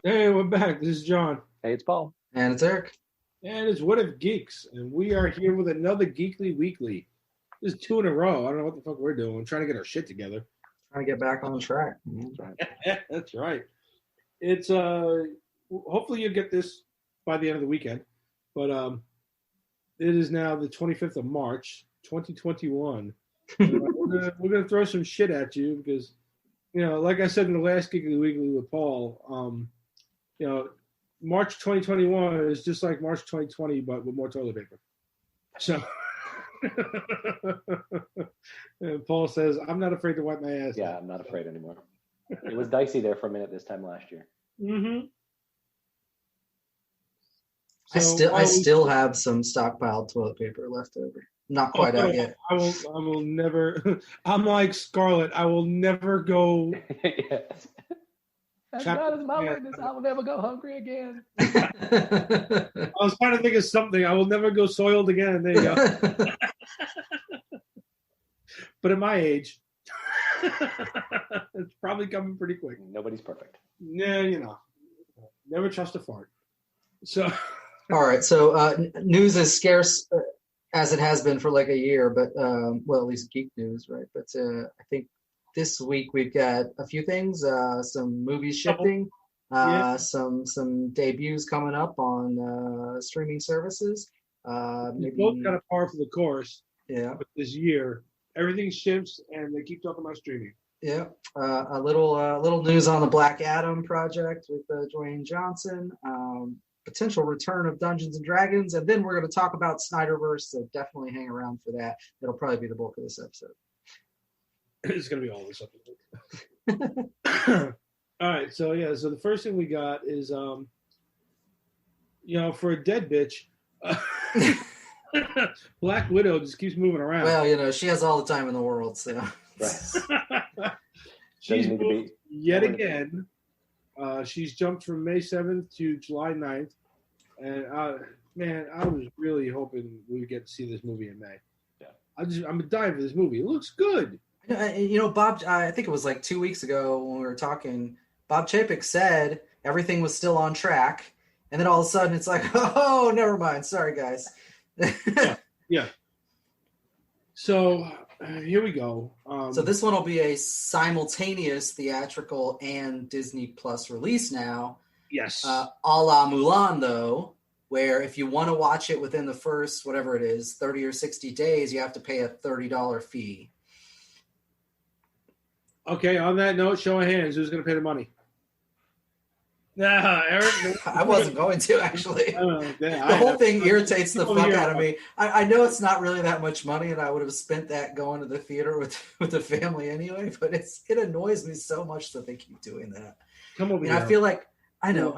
Hey, we're back. This is John. Hey, it's Paul. And it's Eric. And it's What If Geeks. And we are here with another Geekly Weekly. This is 2 in a row. I don't know what the fuck we're doing. We're trying to get our shit together. Trying to get back on track. That's right. That's right. It's hopefully you'll get this by the end of the weekend. But it is now the 25th of March, 2021. We're gonna throw some shit at you because, like I said in the last Geekly Weekly with Paul, March 2021 is just like March 2020, but with more toilet paper. So, and Paul says, "I'm not afraid to wipe my ass." Yeah, I'm not afraid anymore. It was dicey there for a minute this time last year. Mm-hmm. So, I still have some stockpiled toilet paper left over. Not quite out yet. I will never. I'm like Scarlett. I will never go. Yes. As God is my witness, I will never go hungry again. I was trying to think of something. I will never go soiled again. There you go. But at my age, it's probably coming pretty quick. Nobody's perfect. Yeah, never trust a fart. So, all right. So news is scarce as it has been for like a year, but well, at least geek news, right? But I think this week we've got a few things, some movies shifting, some debuts coming up on streaming services. We both got a par for the course. Yeah. But this year, everything shifts, and they keep talking about streaming. Yeah. A little news on the Black Adam project with Dwayne Johnson. Potential return of Dungeons and Dragons, and then we're going to talk about Snyderverse. So definitely hang around for that. It'll probably be the bulk of this episode. It's going to be all this episode. All right, so the first thing we got is, for a dead bitch, Black Widow just keeps moving around. Well, she has all the time in the world, so. Right. She's moved yet again. She's jumped from May 7th to July 9th. And, I was really hoping we would get to see this movie in May. Yeah. I'm dying for this movie. It looks good. Bob, I think it was like 2 weeks ago when we were talking, Bob Chapek said everything was still on track. And then all of a sudden it's like, oh, never mind. Sorry, guys. Yeah. So here we go. So this one will be a simultaneous theatrical and Disney Plus release now. Yes. A la Mulan, though, where if you want to watch it within the first, whatever it is, 30 or 60 days, you have to pay a $30 fee. Okay, on that note, show of hands. Who's going to pay the money? Nah, Eric. I wasn't going to, actually. The whole thing irritates the fuck out of me. I know it's not really that much money, and I would have spent that going to the theater with the family anyway, but it annoys me so much that they keep doing that. Come over here. I feel like, I know.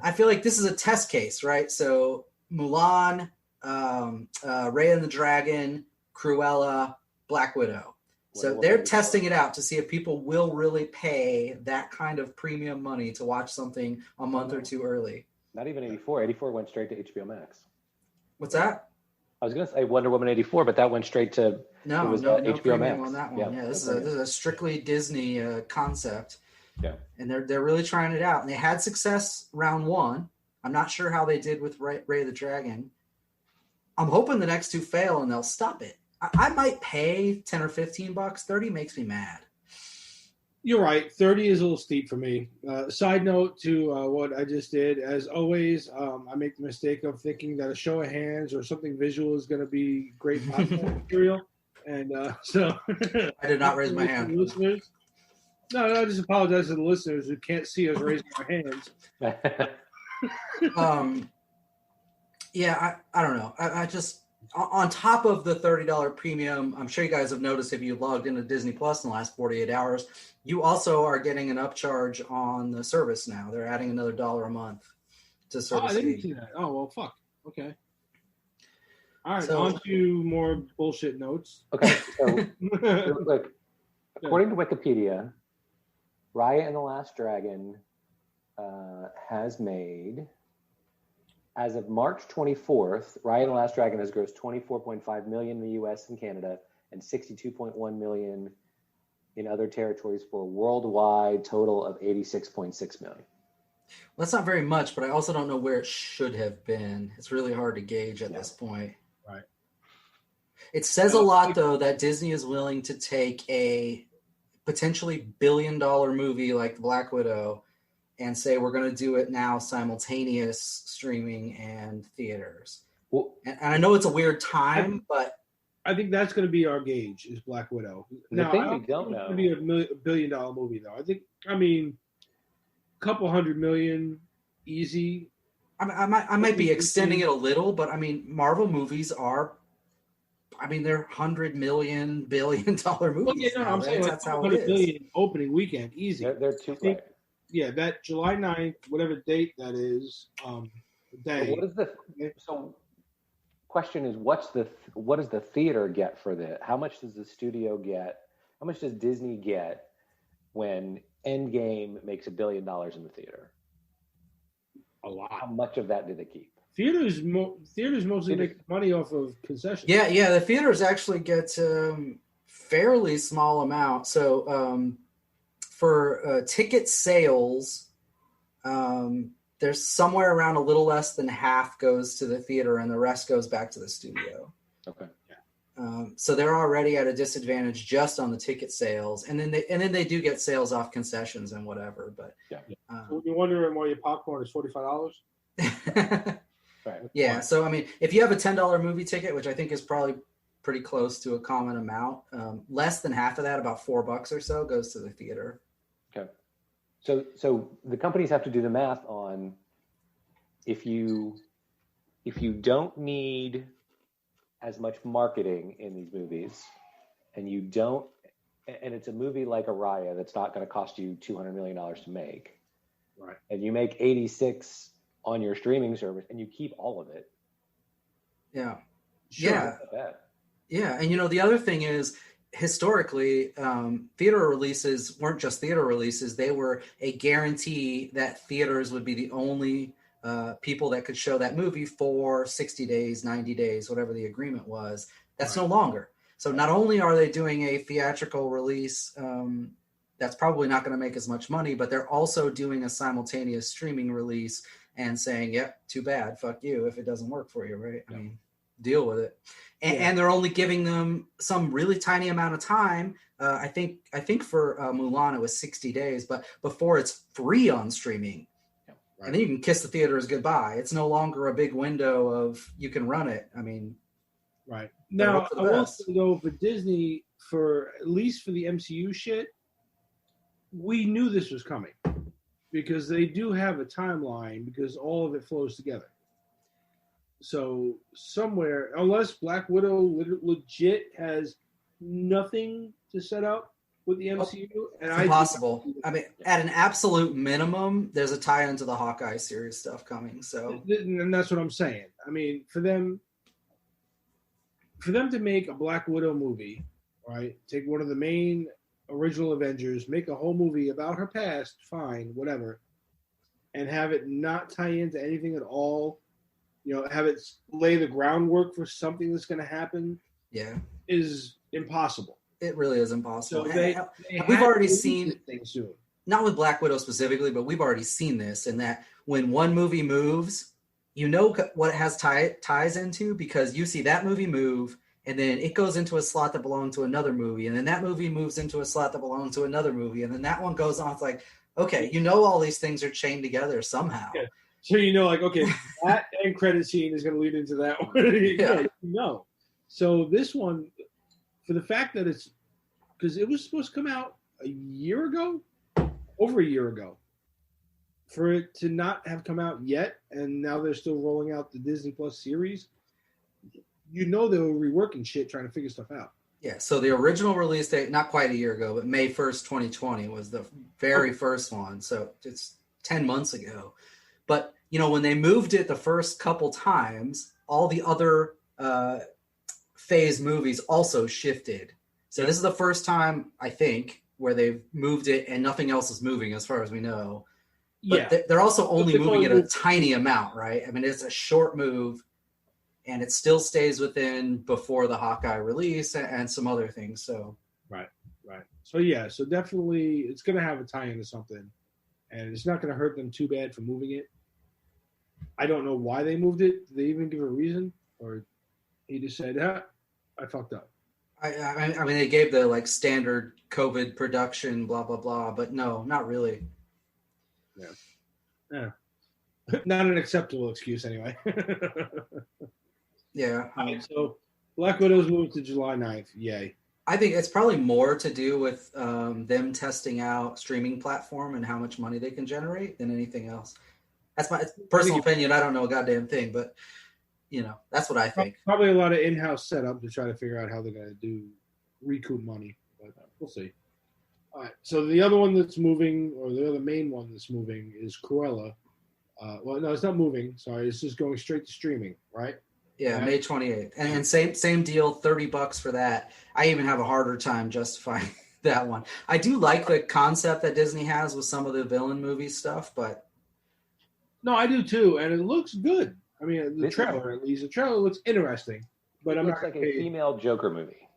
I feel like this is a test case, right? So Mulan, Raya and the Dragon, Cruella, Black Widow. So they're testing it out to see if people will really pay that kind of premium money to watch something a month or two early. Not even 84. 84 went straight to HBO Max. What's that? I was going to say Wonder Woman 84, but that went straight to no HBO Max on that one. Yeah, this is a strictly Disney concept. Yeah, and they're really trying it out, and they had success round one. I'm not sure how they did with Ray the Dragon. I'm hoping the next two fail and they'll stop it. I might pay $10 or $15. 30 makes me mad. You're right. 30 is a little steep for me. Side note to what I just did. As always, I make the mistake of thinking that a show of hands or something visual is going to be great podcast material. And so I did not raise my hand. Listeners. No, I just apologize to the listeners who can't see us raising our hands. I don't know. I just... On top of the $30 premium, I'm sure you guys have noticed if you logged into Disney Plus in the last 48 hours, you also are getting an upcharge on the service now. They're adding another $1 a month to service fee. I didn't see that. Oh, well, fuck. Okay. All right, so, on to more bullshit notes. Okay, so real quick. According to Wikipedia, Raya and the Last Dragon has made... As of March 24th, Raya and the Last Dragon has grossed $24.5 million in the U.S. and Canada and $62.1 million in other territories for a worldwide total of $86.6 million. Well, that's not very much, but I also don't know where it should have been. It's really hard to gauge at this point. Right. It says a lot, though, that Disney is willing to take a potentially billion-dollar movie like Black Widow and say we're going to do it now simultaneous streaming and theaters. Well, and I know it's a weird time, but I think that's going to be our gauge is Black Widow. Now, I don't know. It's going to be a billion-dollar movie, though. I mean, a couple $100 million, easy. I might be extending it a little, but I mean, Marvel movies are, they're $100 million, billion-dollar movies. Well, yeah, no, I'm saying that's how it is. $100 million opening weekend, easy. They're two way. Yeah, that July 9th, whatever date that is, day. So question is, what does the theater get for this? How much does the studio get? How much does Disney get when Endgame makes $1 billion in the theater? A lot. How much of that do they keep? Theaters mostly make money off of concessions. Yeah. The theaters actually get fairly small amount. So for ticket sales, there's somewhere around a little less than half goes to the theater, and the rest goes back to the studio. Okay. So they're already at a disadvantage just on the ticket sales, and then they do get sales off concessions and whatever. But so you're wondering why your popcorn is $45? Right. Yeah. So I mean, if you have a $10 movie ticket, which I think is probably pretty close to a common amount, less than half of that, about $4 or so, goes to the theater. Okay. So the companies have to do the math on if you don't need as much marketing in these movies, and it's a movie like Araya that's not going to cost you $200 million to make, right? And you make 86 on your streaming service, and you keep all of it. Yeah, sure, yeah. And the other thing is, historically, theater releases weren't just theater releases; they were a guarantee that theaters would be the only people that could show that movie for 60 days, 90 days, whatever the agreement was. That's no longer. So not only are they doing a theatrical release that's probably not going to make as much money, but they're also doing a simultaneous streaming release and saying, yep, too bad, fuck you if it doesn't work for you, right? I mean, deal with it. And they're only giving them some really tiny amount of time. I think for Mulan it was 60 days, but before it's free on streaming. Right. And then you can kiss the theaters goodbye. It's no longer a big window of you can run it. I mean, right. Now, I will say though, for Disney, at least for the MCU shit, we knew this was coming because they do have a timeline because all of it flows together. So somewhere, unless Black Widow legit has nothing to set up with the MCU, and it's impossible. I mean, at an absolute minimum, there's a tie into the Hawkeye series stuff coming. So, and that's what I'm saying. I mean, for them to make a Black Widow movie, right? Take one of the main original Avengers, make a whole movie about her past, fine, whatever, and have it not tie into anything at all. Have it lay the groundwork for something that's going to happen. Yeah, is impossible. It really is impossible. So we've already seen things soon. Not with Black Widow specifically, but we've already seen this in that when one movie moves, you know what it has ties into because you see that movie move, and then it goes into a slot that belonged to another movie, and then that movie moves into a slot that belonged to another movie, and then that one goes on. It's like, okay, all these things are chained together somehow. Yeah. So okay, that end credit scene is going to lead into that one. So this one, for the fact that it's because it was supposed to come out over a year ago, for it to not have come out yet, and now they're still rolling out the Disney Plus series, they were reworking shit trying to figure stuff out. Yeah, so the original release date, not quite a year ago, but May 1st, 2020 was the very first one. So it's 10 months ago. But, when they moved it the first couple times, all the other phase movies also shifted. So this is the first time, I think, where they've moved it and nothing else is moving as far as we know. But they're also only moving it a tiny amount, right? I mean, it's a short move, and it still stays within before the Hawkeye release and some other things. So Right. So, so definitely it's going to have a tie into something. and it's not going to hurt them too bad for moving it. I don't know why they moved it. Did they even give a reason, or he just said, I fucked up? I mean, they gave the like standard COVID production, blah blah blah, but no, not really. Yeah. Not an acceptable excuse, anyway. Yeah. All right, so Black Widow's moving to July 9th. Yay. I think it's probably more to do with them testing out streaming platform and how much money they can generate than anything else. That's my personal opinion. I don't know a goddamn thing, but that's what I think. Probably a lot of in-house setup to try to figure out how they're going to recoup money, but we'll see. All right, so the other one that's moving, or the other main one that's moving, is Cruella. Well, no, it's not moving. Sorry, it's just going straight to streaming, right? Yeah, May 28th. And same deal, $30 for that. I even have a harder time justifying that one. I do like the concept that Disney has with some of the villain movie stuff, but... No, I do too, and it looks good. I mean, the trailer, at least. The trailer looks interesting, but it looks like a female Joker movie.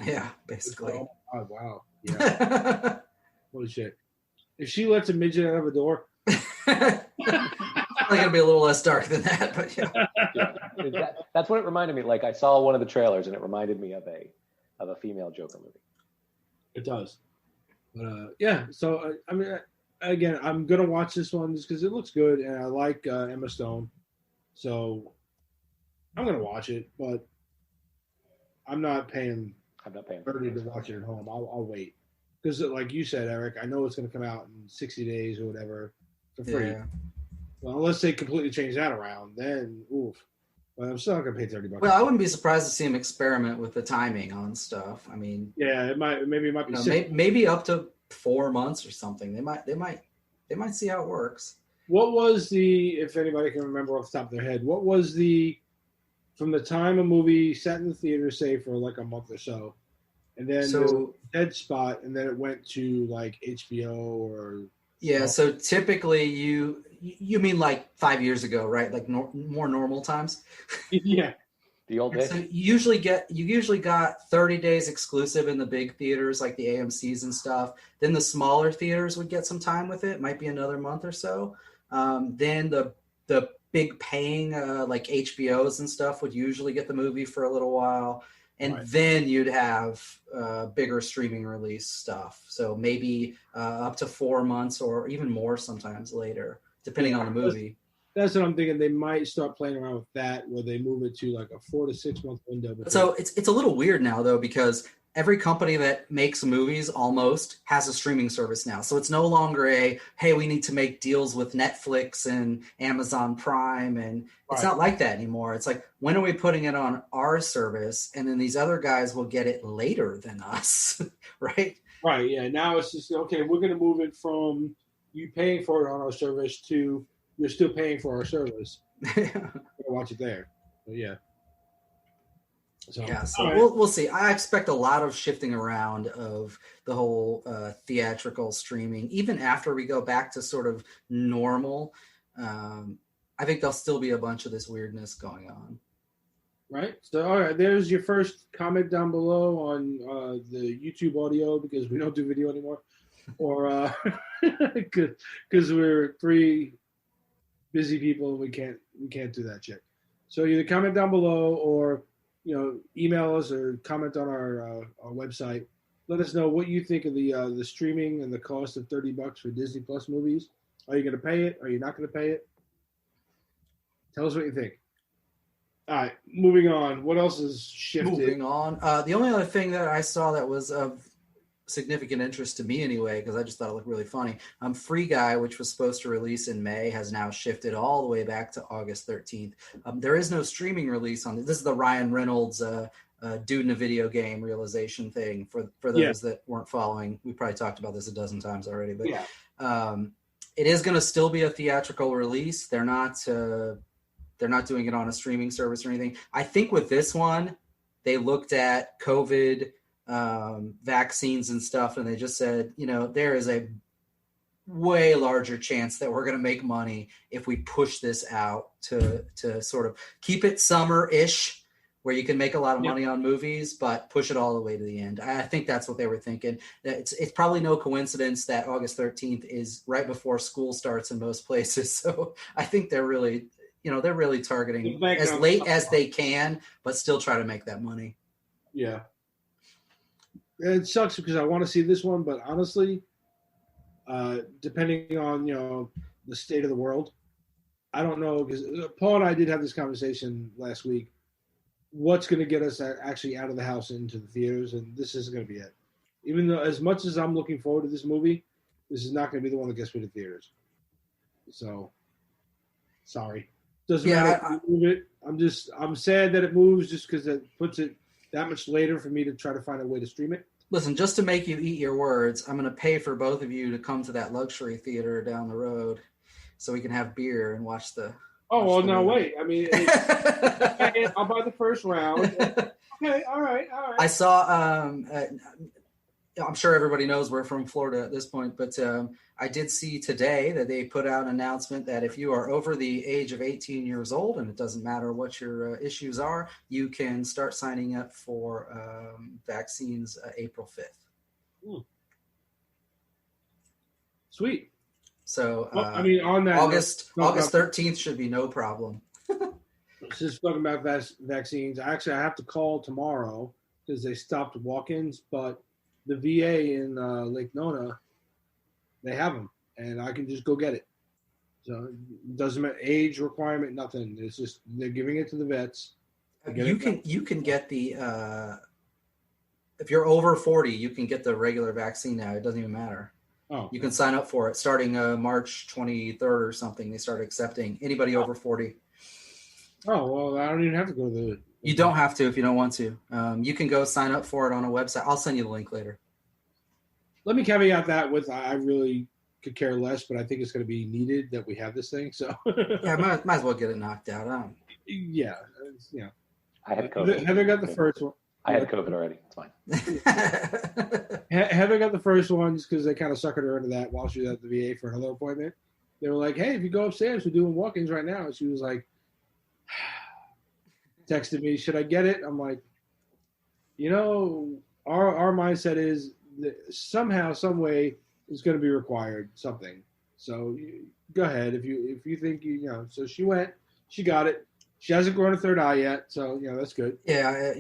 Yeah, basically. Oh, wow. Yeah. Holy shit. If she lets a midget out of a door... Probably gonna be a little less dark than that, but yeah. That's what it reminded me. Like I saw one of the trailers, and it reminded me of a female Joker movie. It does, but yeah. So I mean, again, I'm gonna watch this one just because it looks good, and I like Emma Stone, so I'm gonna watch it. But I'm not paying $30 to watch it at home. I'll wait because, like you said, Eric, I know it's gonna come out in 60 days or whatever for free. Yeah. Well, unless they completely change that around, then oof. But I'm still not gonna pay $30. Well, I wouldn't be surprised to see them experiment with the timing on stuff. I mean, yeah, it might be maybe up to 4 months or something. They might see how it works. What was if anybody can remember off the top of their head, what was from the time a movie sat in the theater, say for like a month or so, and then the dead spot, and then it went to like HBO or. Yeah, so typically you mean like 5 years ago, right? Like more normal times. Yeah, the old days. So you usually got 30 days exclusive in the big theaters, like the AMC's and stuff. Then the smaller theaters would get some time with it. Might be another month or so. Then the big paying like HBOs and stuff would usually get the movie for a little while. And then you'd have bigger streaming release stuff. So maybe up to 4 months or even more sometimes later, depending on the movie. That's what I'm thinking. They might start playing around with that where they move it to like a 4 to 6 month window. So it's a little weird now, though, because every company that makes movies almost has a streaming service now. So it's no longer hey, we need to make deals with Netflix and Amazon Prime. And it's not like that anymore. It's like, when are we putting it on our service? And then these other guys will get it later than us, right? Right, yeah. Now it's just, okay, we're going to move it from you paying for it on our service to you're still paying for our service. Watch it there. But yeah. So we'll see. I expect a lot of shifting around of the whole theatrical streaming, even after we go back to sort of normal. I think there'll still be a bunch of this weirdness going on. Right. So, all right, there's your first comment down below on the YouTube audio because we don't do video anymore, or because we're 3 busy people and we can't do that shit. So either comment down below or email us or comment on our website. Let us know what you think of the streaming and the cost of $30 for Disney Plus movies. Are you going to pay it? Are you not going to pay it? Tell us what you think. All right, moving on. What else is shifted? Moving on. The only other thing that I saw that was of significant interest to me anyway, because I just thought it looked really funny. Free Guy, which was supposed to release in May, has now shifted all the way back to August 13th. There is no streaming release on it. This is the Ryan Reynolds dude in a video game realization thing for those that weren't following. We probably talked about this a dozen times already, but it is going to still be a theatrical release. They're not doing it on a streaming service or anything. I think with this one, they looked at COVID vaccines and stuff, and they just said, there is a way larger chance that we're going to make money if we push this out to sort of keep it summer-ish where you can make a lot of money on movies, but push it all the way to the end. I think that's what they were thinking. It's probably no coincidence that August 13th is right before school starts in most places. So I think they're really targeting as late as they can, but still try to make that money. Yeah. It sucks because I want to see this one, but honestly, depending on, the state of the world, I don't know, because Paul and I did have this conversation last week. What's going to get us actually out of the house into the theaters, and this isn't going to be it. Even though, as much as I'm looking forward to this movie, this is not going to be the one that gets me to theaters. So, sorry. Doesn't matter if you move it. I'm sad that it moves just because it puts it that much later for me to try to find a way to stream it. Listen, just to make you eat your words, I'm going to pay for both of you to come to that luxury theater down the road so we can have beer and watch the... Oh, well, no, wait. I mean, I'll buy the first round. Okay, all right. I saw, I'm sure everybody knows we're from Florida at this point, but I did see today that they put out an announcement that if you are over the age of 18 years old, and it doesn't matter what your issues are, you can start signing up for vaccines April 5th. Sweet. So, on that August 13th should be no problem. Just talking about vaccines, I have to call tomorrow because they stopped walk-ins, but the VA in Lake Nona, they have them, and I can just go get it. So it doesn't matter age requirement, nothing. It's just they're giving it to the vets. You can get the if you're over 40, you can get the regular vaccine now. It doesn't even matter. Oh, you can sign up for it starting March 23rd or something. They start accepting anybody over 40. Oh, well, I don't even have to go to the... You don't have to if you don't want to. You can go sign up for it on a website. I'll send you the link later. Let me caveat that with I really could care less, but I think it's going to be needed that we have this thing. So yeah, might as well get it knocked out. Yeah. I had COVID. Heather got the first one. I had COVID already. It's fine. Heather got the first one just because they kind of suckered her into that while she was at the VA for another appointment. They were like, hey, if you go upstairs, we're doing walk-ins right now. And she was like, texted me, should I get it? I'm like, our mindset is that somehow, some way, it's going to be required, something. So go ahead if you think So she went, she got it. She hasn't grown a third eye yet, so that's good. Yeah,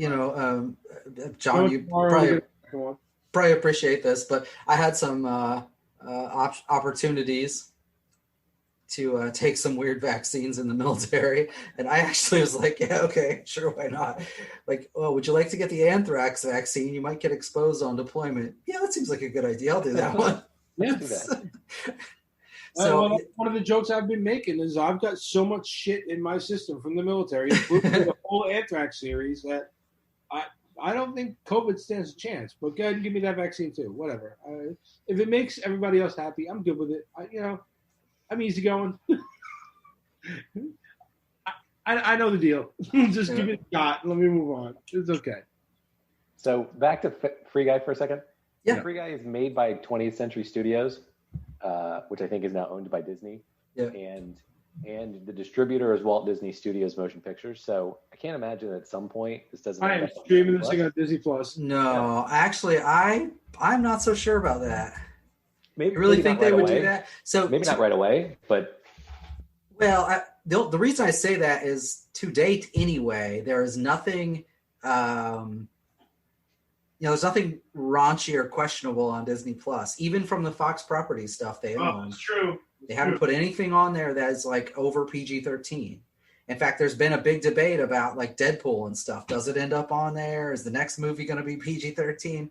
John, you probably appreciate this, but I had some opportunities to take some weird vaccines in the military, and I actually was like, yeah, okay, sure, why not? Like, oh, would you like to get the anthrax vaccine? You might get exposed on deployment. Yeah, that seems like a good idea. I'll do that one. Yeah. So one of the jokes I've been making is I've got so much shit in my system from the military, including the whole anthrax series, that I don't think COVID stands a chance. But go ahead and give me that vaccine too. Whatever. If it makes everybody else happy, I'm good with it. I'm easygoing. I know the deal. Just give me the shot and let me move on. It's okay. So back to Free Guy for a second. Yeah. Free Guy is made by 20th Century Studios, which I think is now owned by Disney. Yeah. And the distributor is Walt Disney Studios Motion Pictures. So I can't imagine at some point this doesn't. I am streaming this thing on Disney Plus. No, actually, I'm not so sure about that. Maybe, I really maybe think they would away. do that. So maybe not right away, but well, the reason I say that is to date anyway, there is nothing. There's nothing raunchy or questionable on Disney Plus, even from the Fox property stuff they own. Oh, it's true. They haven't put anything on there that is like over PG-13. In fact, there's been a big debate about like Deadpool and stuff. Does it end up on there? Is the next movie going to be PG-13?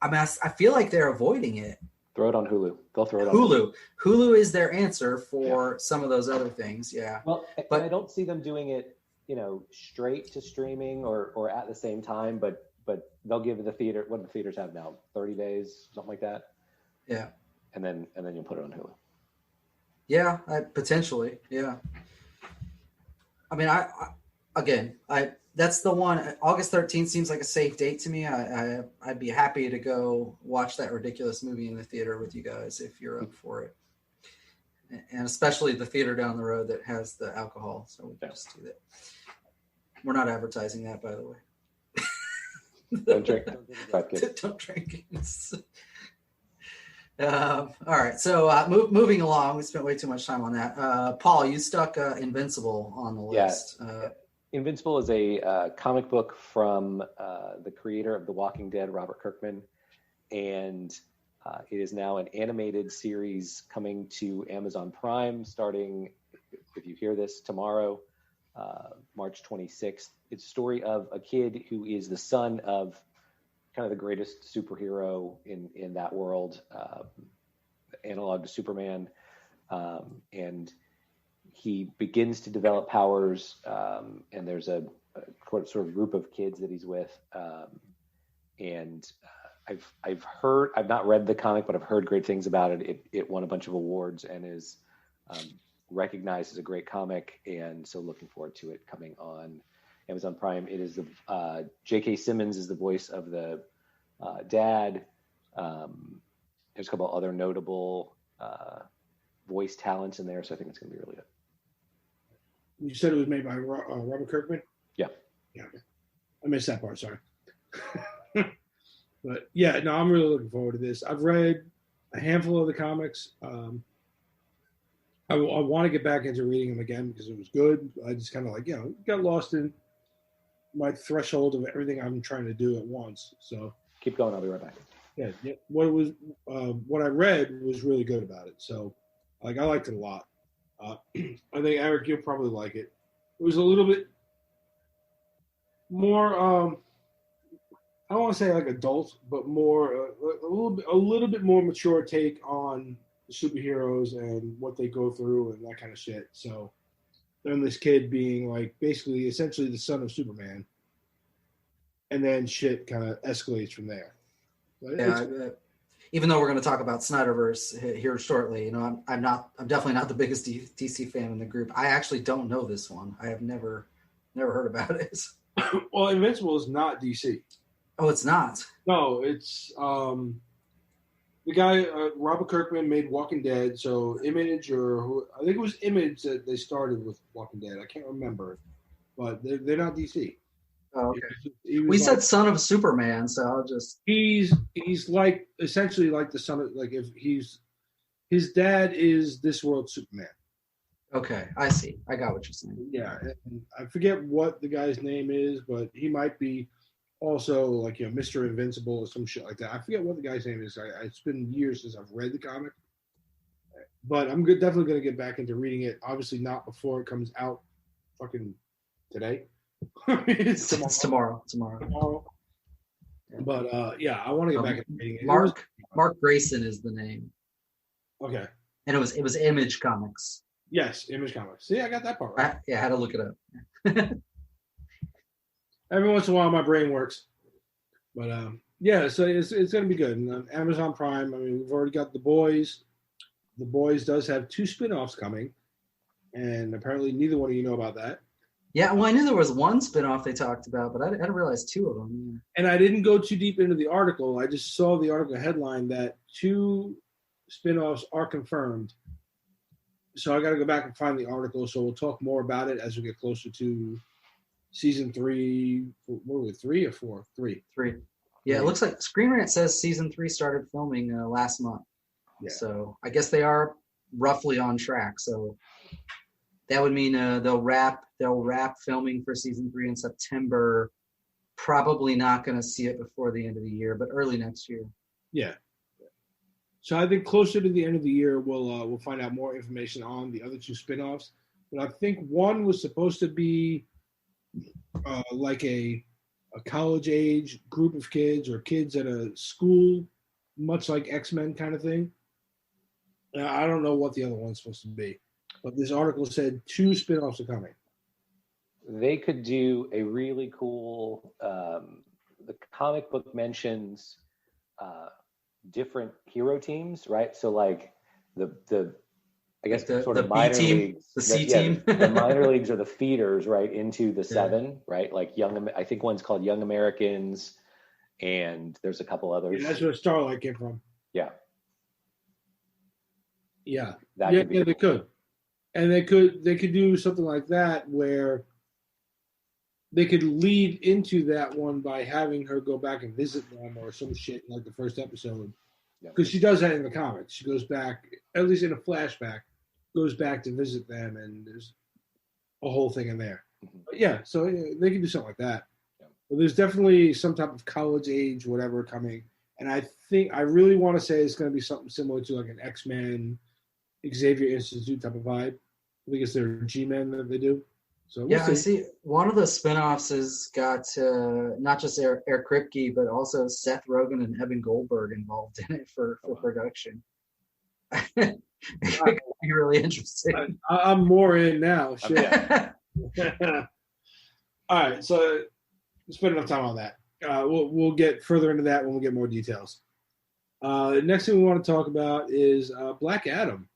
I mean, I feel like they're avoiding it. throw it on Hulu. They'll throw it on Hulu. Hulu is their answer for some of those other things. Yeah. Well, but I don't see them doing it, straight to streaming or at the same time, but they'll give the theater, what do the theaters have now? 30 days, something like that. Yeah. And then you'll put it on Hulu. Yeah, potentially. Yeah. I mean, that's the one. August 13th seems like a safe date to me. I'd be happy to go watch that ridiculous movie in the theater with you guys if you're up for it. And especially the theater down the road that has the alcohol. So we can just do that. We're not advertising that, by the way. Don't drink. Don't drink. All right, so moving along, we spent way too much time on that. Paul, you stuck Invincible on the list. Yeah. Invincible is a comic book from the creator of The Walking Dead, Robert Kirkman, and it is now an animated series coming to Amazon Prime starting, if you hear this, tomorrow, March 26th. It's a story of a kid who is the son of kind of the greatest superhero in that world, analog to Superman, and he begins to develop powers, and there's a sort of group of kids that he's with, and I've heard, I've not read the comic, but I've heard great things about it. It won a bunch of awards and is recognized as a great comic, and so looking forward to it coming on Amazon Prime. It is the J.K. Simmons is the voice of the dad. There's a couple other notable voice talents in there, so I think it's going to be really good. You said it was made by Robert Kirkman? Yeah. Yeah. I missed that part, sorry. But yeah, no, I'm really looking forward to this. I've read a handful of the comics. I want to get back into reading them again because it was good. I just kind of got lost in my threshold of everything I'm trying to do at once. So keep going. I'll be right back. Yeah. What I read was really good about it. So I liked it a lot. I think Eric, you'll probably like it. It was a little bit more, I don't want to say like adult, but more a little bit more mature take on the superheroes and what they go through and that kind of shit. So then this kid being like basically essentially the son of Superman, and then shit kind of escalates from there. But even though we're going to talk about Snyderverse here shortly, I'm definitely not the biggest DC fan in the group. I actually don't know this one. I have never heard about it. Well, Invincible is not DC. Oh, it's not. No, it's the guy Robert Kirkman made Walking Dead. So Image, I think it was Image that they started with Walking Dead. I can't remember, but they're not DC. Oh, okay. We said son of Superman, so I'll just. He's like essentially like the son of if his dad is this world's Superman. Okay, I see. I got what you're saying. Yeah, and I forget what the guy's name is, but he might be also Mr. Invincible or some shit like that. I forget what the guy's name is. It's been years since I've read the comic, but I'm definitely going to get back into reading it. Obviously, not before it comes out, fucking today. It's tomorrow. But yeah, I want to get back into reading it. Mark Grayson is the name. Okay. And it was Image Comics. Yes, Image Comics. See, I got that part right. I had to look it up. Every once in a while, my brain works. But yeah, so it's going to be good. And Amazon Prime, I mean, we've already got The Boys. The Boys does have 2 spin-offs coming. And apparently neither one of you know about that. Yeah, well, I knew there was one spin-off they talked about, but I didn't realize 2 of them. And I didn't go too deep into the article. I just saw the article headline that 2 spin-offs are confirmed. So I got to go back and find the article. So we'll talk more about it as we get closer to season 3. What were we, 3 or 4? 3. 3. Yeah, it looks like Screen Rant says season 3 started filming last month. Yeah. So I guess they are roughly on track. So that would mean they'll wrap filming for season 3 in September. Probably not going to see it before the end of the year, but early next year. Yeah. So I think closer to the end of the year, we'll find out more information on the other 2 spinoffs. But I think one was supposed to be like a college age group of kids or kids at a school, much like X-Men kind of thing. I don't know what the other one's supposed to be, but this article said 2 spinoffs are coming. They could do a really cool. The comic book mentions different hero teams, right? So like the I guess the sort of minor leagues, the C team, the minor leagues are the feeders, right, into the 7, right? Like I think one's called Young Americans, and there's a couple others. Yeah, that's where Starlight came from. Yeah. Yeah. Cool. They could. And they could do something like that where they could lead into that one by having her go back and visit them or some shit like the first episode. Because she does that in the comics. She goes back, at least in a flashback, goes back to visit them, and there's a whole thing in there. But yeah, so they can do something like that. But there's definitely some type of college age, whatever, coming. And I really want to say it's going to be something similar to like an X-Men, Xavier Institute type of vibe. I think it's their G-Men that they do. So we'll see. I see. One of the spinoffs has got not just Eric Kripke, but also Seth Rogen and Evan Goldberg involved in it for production. It could be really interesting. I'm more in now. Shit. All right, so spend enough time on that. We'll get further into that when we get more details. Next thing we want to talk about is Black Adam.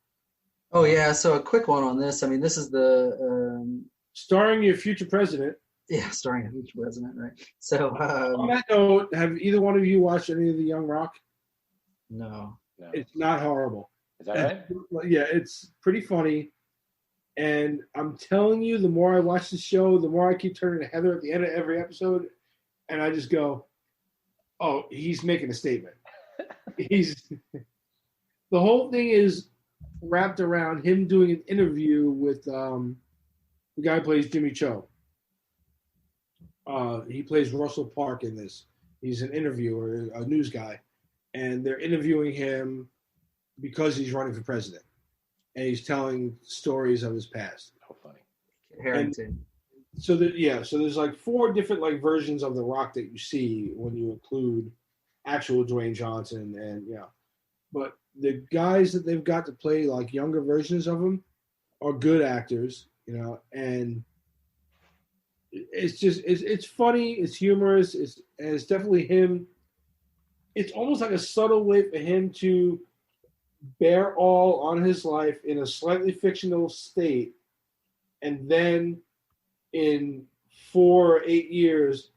Oh yeah, so a quick one on this. I mean, this is the starring your future president. Yeah, starring a future president, right? So on that note, have either one of you watched any of the Young Rock? No. It's not horrible. Is that right? Yeah, it's pretty funny. And I'm telling you, the more I watch the show, the more I keep turning to Heather at the end of every episode, and I just go, "Oh, he's making a statement." The whole thing is wrapped around him doing an interview with the guy who plays Jimmy Cho. He plays Russell Park in this. He's an interviewer, a news guy, and they're interviewing him because he's running for president, and he's telling stories of his past. How funny. Harrington. So there's like 4 different like versions of The Rock that you see when you include actual Dwayne Johnson, and but the guys that they've got to play like younger versions of him are good actors, and it's funny, it's humorous, it's definitely him. It's almost like a subtle way for him to bear all on his life in a slightly fictional state, and then in 4 or 8 years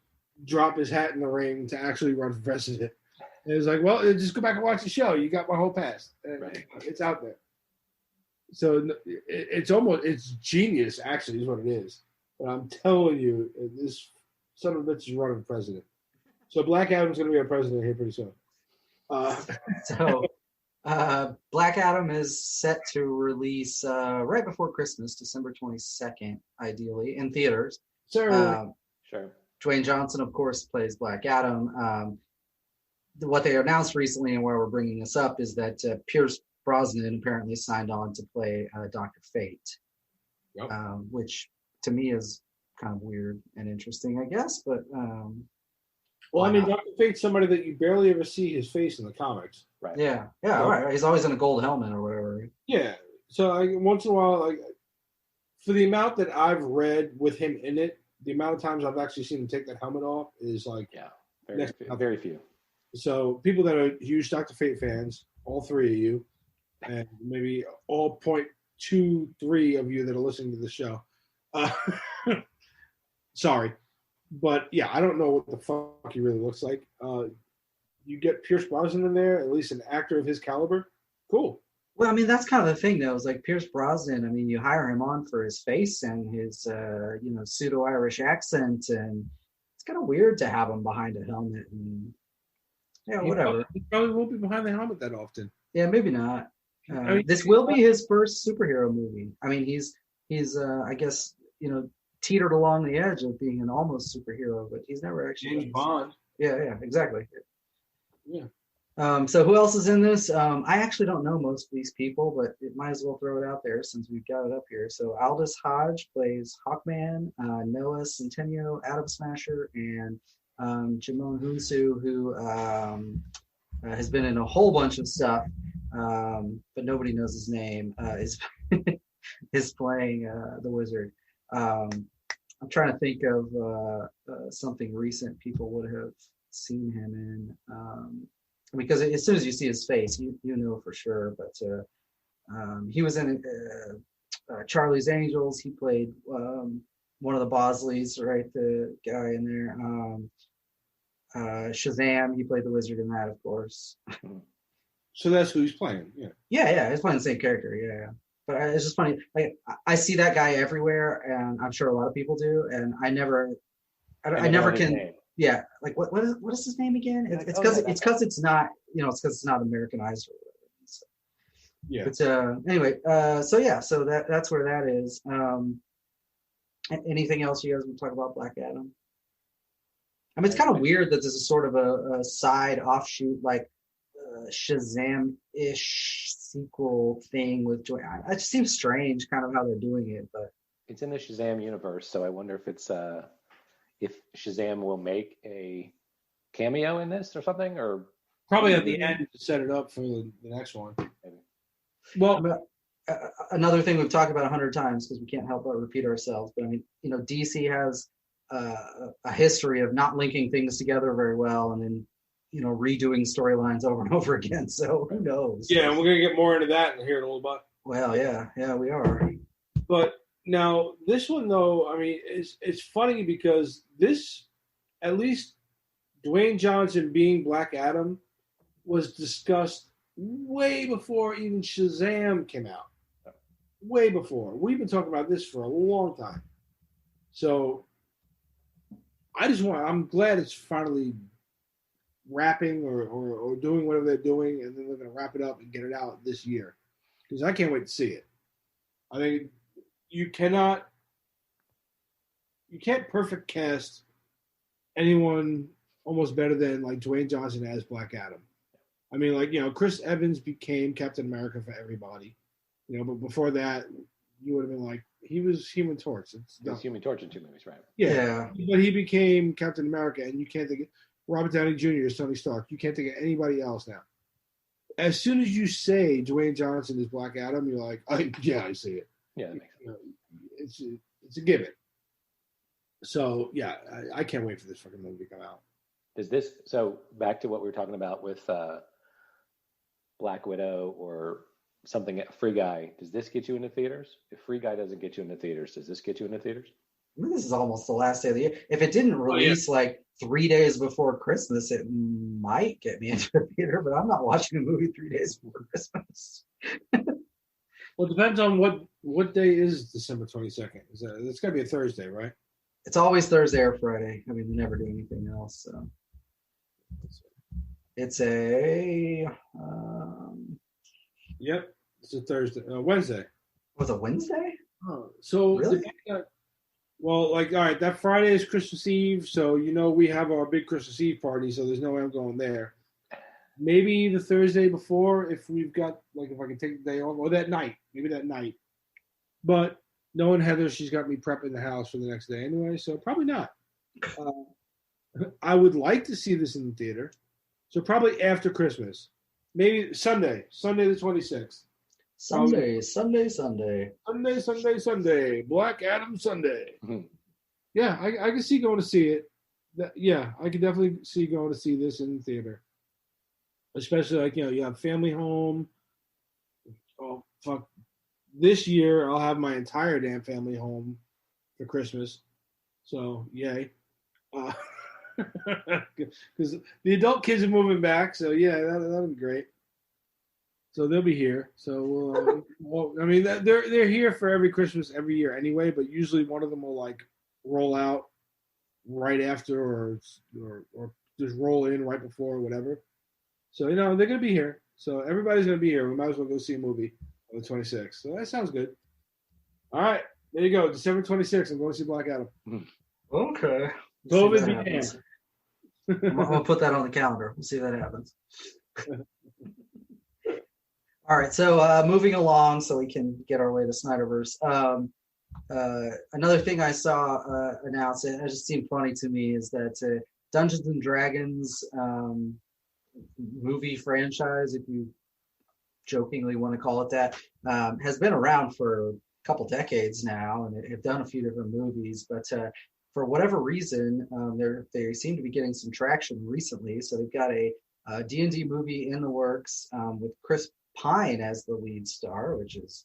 drop his hat in the ring to actually run for president. And it's like, well, just go back and watch the show. You got my whole past. Right. It's out there. So it's genius, actually, is what it is. But I'm telling you, this son of a bitch is running for president. So Black Adam's going to be our president here pretty soon. Black Adam is set to release right before Christmas, December 22nd, ideally, in theaters. Sure. Dwayne Johnson, of course, plays Black Adam. What they announced recently, and where we're bringing this up, is that Pierce Brosnan apparently signed on to play Dr. Fate, which to me is kind of weird and interesting, I guess. But well, I mean, Dr. Fate's somebody that you barely ever see his face in the comics. Right. Yeah. Right. He's always in a gold helmet or whatever. Yeah. So once in a while, for the amount that I've read with him in it, the amount of times I've actually seen him take that helmet off is very few. So people that are huge Dr. Fate fans, all 3 of you, and maybe all 0.23 of you that are listening to the show, sorry. But yeah, I don't know what the fuck he really looks like. You get Pierce Brosnan in there, at least an actor of his caliber. Cool. Well, I mean, that's kind of the thing, though. Is like Pierce Brosnan. I mean, you hire him on for his face and his, pseudo-Irish accent, and it's kind of weird to have him behind a helmet. And whatever. He probably won't be behind the helmet that often. Yeah, maybe not. This will be his first superhero movie. I mean, he's I guess, teetered along the edge of being an almost superhero, but he's never actually James Bond. Yeah, exactly. Yeah. So who else is in this? I actually don't know most of these people, but it might as well throw it out there since we've got it up here. So Aldous Hodge plays Hawkman, Noah Centineo, Atom Smasher, and Jimon Hunsu, who has been in a whole bunch of stuff, but nobody knows his name, is playing the Wizard. I'm trying to think of something recent people would have seen him in, because as soon as you see his face, you know for sure. But he was in Charlie's Angels. He played one of the Bosleys, right? The guy in there. Shazam, he played the Wizard in that, of course. So that's who he's playing. Yeah, he's playing the same character. Yeah. But it's just funny. I see that guy everywhere, and I'm sure a lot of people do. And I never I never can. Yeah, like what is his name again? It's because it's not it's because it's not Americanized or whatever. So, yeah. But anyway, so that's where that is. Anything else you guys want to talk about Black Adam? I mean, it's kind of weird that this is sort of a side offshoot, like Shazam-ish sequel thing with Joy. It just seems strange, kind of how they're doing it, but it's in the Shazam universe, so I wonder if it's if Shazam will make a cameo in this or something, or probably at the end to set it up for the next one. Maybe. Well, another thing we've talked about 100 times because we can't help but repeat ourselves. But I mean, DC has a history of not linking things together very well, and then redoing storylines over and over again. So who knows? Yeah, and we're gonna get more into that here in a little bit. Well, yeah, we are. But now this one, though, I mean, it's funny because this, at least Dwayne Johnson being Black Adam, was discussed way before even Shazam came out. Way before. We've been talking about this for a long time. So I'm glad it's finally wrapping or doing whatever they're doing, and then they're going to wrap it up and get it out this year. Because I can't wait to see it. I think you can't perfect cast anyone almost better than like Dwayne Johnson as Black Adam. I mean, like, Chris Evans became Captain America for everybody. But before that, you would have been like, he was Human Torch. He was Human Torch in 2 movies, right? Yeah. But he became Captain America, and you can't think of Robert Downey Jr. as Tony Stark. You can't think of anybody else now. As soon as you say Dwayne Johnson is Black Adam, you're like, I see it. Yeah, that makes sense. It's a given. So, yeah, I can't wait for this fucking movie to come out. So back to what we were talking about with Black Widow or something, Free Guy, does this get you into theaters? If Free Guy doesn't get you into theaters, does this get you into theaters? I mean, this is almost the last day of the year. If it didn't release like 3 days before Christmas, it might get me into a theater, but I'm not watching a movie 3 days before Christmas. Well, it depends on what day is December 22nd. It's got to be a Thursday, right? It's always Thursday or Friday. I mean, they never do anything else. So it's a Yep, it's a Thursday. Wednesday. Was it Wednesday? Oh, so really? Well, like, all right, that Friday is Christmas Eve, so we have our big Christmas Eve party, so there's no way I'm going there. Maybe the Thursday before, if we've got, like, if I can take the day off, or maybe that night. But knowing Heather, she's got me prepping the house for the next day anyway, so probably not. I would like to see this in the theater, so probably after Christmas. Maybe Sunday the 26th. Sunday. Black Adam Sunday. Mm-hmm. Yeah, I can see going to see it. I could definitely see going to see this in the theater. Especially like, you have family home. Oh, fuck. This year, I'll have my entire damn family home for Christmas. So, yay. Because the adult kids are moving back, so yeah, that'll be great. So they'll be here. So I mean, they're here for every Christmas every year anyway. But usually one of them will like roll out right after, or just roll in right before, or whatever. So they're gonna be here. So everybody's gonna be here. We might as well go see a movie on the 26th. So that sounds good. All right, there you go. December 26th. I'm going to see Black Adam. Okay. COVID be damned. I'm gonna put that on the calendar. We'll see if that happens. All right, so moving along so we can get our way to Snyderverse. Another thing I saw announced, and it just seemed funny to me, is that Dungeons and Dragons movie franchise, if you jokingly want to call it that, has been around for a couple decades now, and they've done a few different movies, but for whatever reason, they seem to be getting some traction recently. So they've got a D&D movie in the works with Chris Pine as the lead star, which is,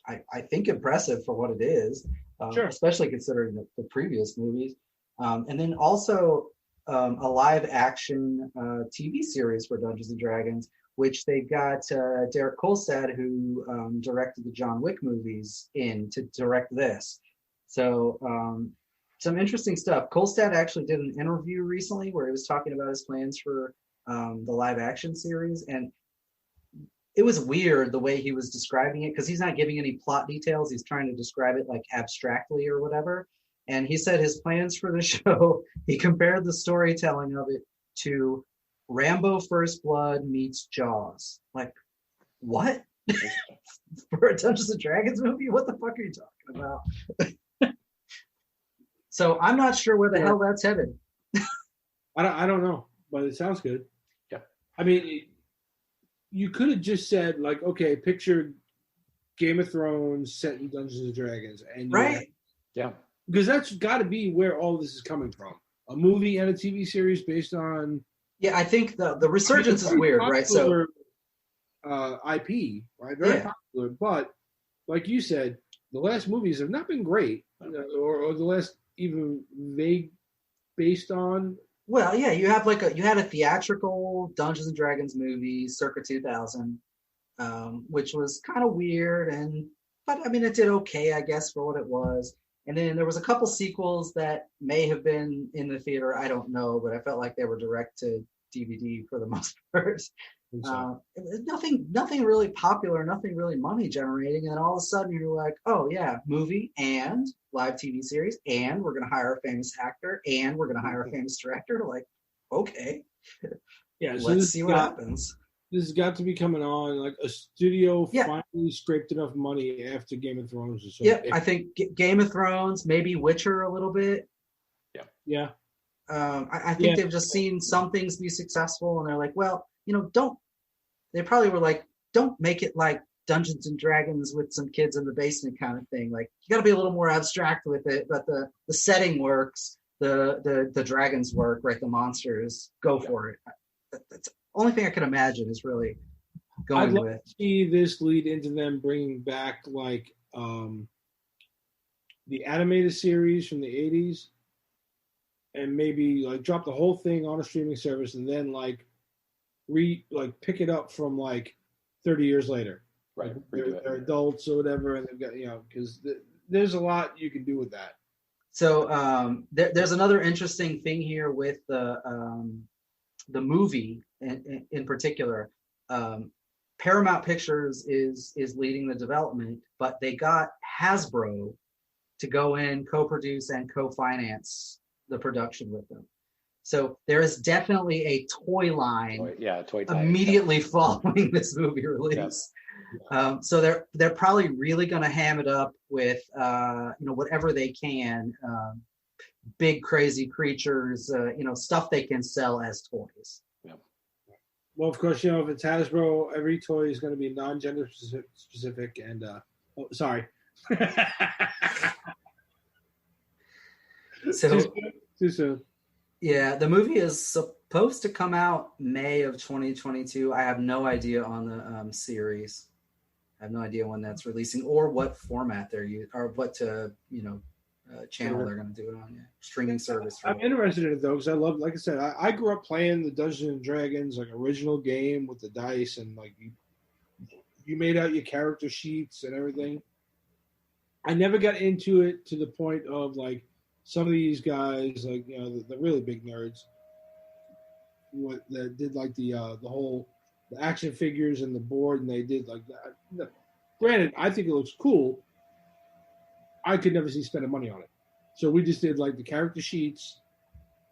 I think, impressive for what it is, sure. Especially considering the previous movies. And then also a live action TV series for Dungeons and Dragons, which they got Derek Kolstad, who directed the John Wick movies, in to direct this. So some interesting stuff. Kolstad actually did an interview recently where he was talking about his plans for the live action series, and it was weird the way he was describing it because he's not giving any plot details. He's trying to describe it like abstractly or whatever. And he said his plans for the show, he compared the storytelling of it to Rambo First Blood meets Jaws. Like, what? For a Dungeons and Dragons movie? What the fuck are you talking about? So I'm not sure where the hell that's headed. I don't know, but it sounds good. Yeah. I mean, you could have just said, like, okay, picture Game of Thrones set in Dungeons and Dragons. And right. Yeah. Because that's got to be where all this is coming from. A movie and a TV series based on... Yeah, I think the resurgence is weird, right? So IP, right? Very popular. But, like you said, the last movies have not been great. Or the last even vague based on... Well, yeah, you had a theatrical Dungeons and Dragons movie circa 2000, which was kind of weird, but I mean it did okay, I guess, for what it was. And then there was a couple sequels that may have been in the theater, I don't know, but I felt like they were direct to DVD for the most part. Nothing really popular, nothing really money generating, and then all of a sudden you're like, oh yeah, movie and live TV series, and we're gonna hire a famous actor, and we're gonna hire a famous director. Like, okay, yeah, so let's see what happens. This has got to be coming on. Like a studio finally scraped enough money after Game of Thrones. Or so. Yeah, I think Game of Thrones, maybe Witcher a little bit. Yeah. I think they've just seen some things be successful, and they're like, well, they probably were like, don't make it like Dungeons and Dragons with some kids in the basement kind of thing. Like, you got to be a little more abstract with it, but the setting works, the dragons work, right? The monsters, go for it. That's the only thing I can imagine is really going I'd love with. to see this lead into them bringing back like the animated series from the 80s, and maybe like drop the whole thing on a streaming service, and then like pick it up from like 30 years later. Right. They're adults or whatever, and they've got, because there's a lot you can do with that. So there's another interesting thing here with the movie in particular. Paramount Pictures is leading the development, but they got Hasbro to go in, co-produce, and co-finance the production with them. So there is definitely a toy line immediately following this movie release. Yeah. So they're probably really going to ham it up with whatever they can, big crazy creatures, stuff they can sell as toys. Yeah. Well, of course, if it's Hasbro, every toy is going to be non-gender specific. And sorry. So too soon. Yeah, the movie is supposed to come out May of 2022. I have no idea on the series. I have no idea when that's releasing or what format they're using or what channel they're going to do it on. Yeah. Streaming service. I'm interested in it though because I love, like I said, I grew up playing the Dungeons and Dragons like original game with the dice, and like you made out your character sheets and everything. I never got into it to the point of like some of these guys, like the really big nerds, that did like the whole the action figures and the board, and they did like that. Granted, I think it looks cool. I could never see spending money on it, so we just did like the character sheets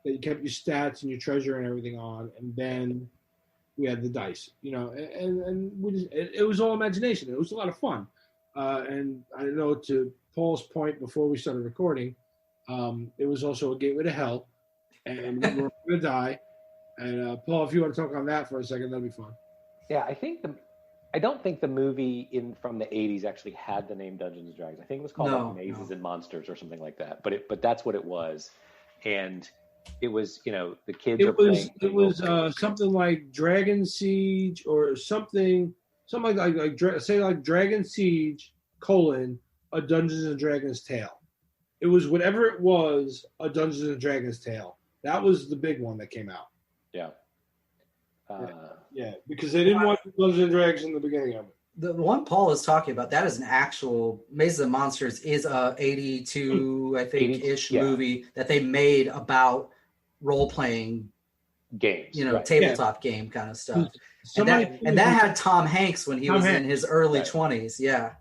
that you kept your stats and your treasure and everything on, and then we had the dice, and we just it was all imagination. It was a lot of fun, and I know to Paul's point before we started recording. It was also a gateway to hell, and we were going to die. And Paul, if you want to talk on that for a second, that'd be fun. Yeah, I don't think the movie from the 80s actually had the name Dungeons and Dragons. I think it was called Mazes and Monsters or something like that. But that's what it was, and it was the kids. It was something like Dragon Siege or something like say like Dragon Siege : a Dungeons and Dragons tale. It was whatever it was, a Dungeons and Dragons tale. That was the big one that came out. Yeah. Yeah, because they didn't want Dungeons and Dragons in the beginning of it. The one Paul is talking about, that is an actual Mazes and Monsters is a 82, I think, ish movie that they made about role playing games, tabletop game kind of stuff. And that had Tom Hanks when he was in his early 20s. Yeah.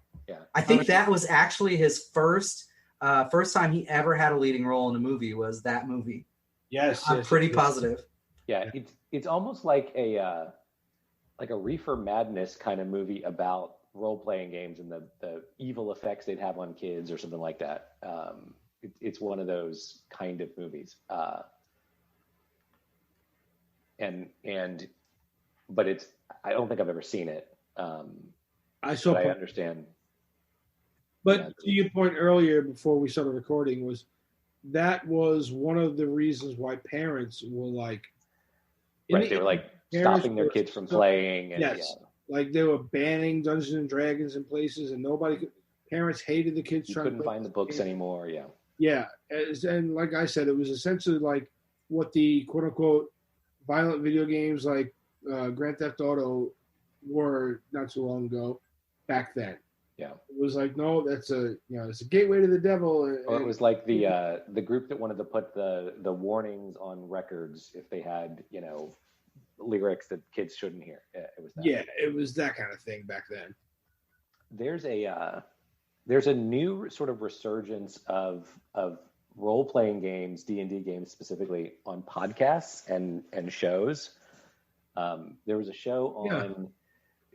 I think that was actually his first time he ever had a leading role in a movie was that movie. Yes. I'm pretty positive. Yeah, it's almost like a Reefer Madness kind of movie about role-playing games and the evil effects they'd have on kids or something like that. It's one of those kind of movies. But I don't think I've ever seen it. I understand. But to your point earlier, before we started recording, that was one of the reasons why parents were like, they were like stopping their kids from playing. And, like they were banning Dungeons and Dragons in places, and parents hated the kids. Couldn't find the books anymore. Yeah. Yeah, and like I said, it was essentially like what the quote unquote violent video games like Grand Theft Auto were not too long ago. Back then, it was like, no, that's it's a gateway to the devil. Or it was like the group that wanted to put the warnings on records if they had lyrics that kids shouldn't hear. It was that. Yeah, it was that kind of thing back then. There's a new sort of resurgence of role-playing games, D&D games specifically, on podcasts and shows. There was a show on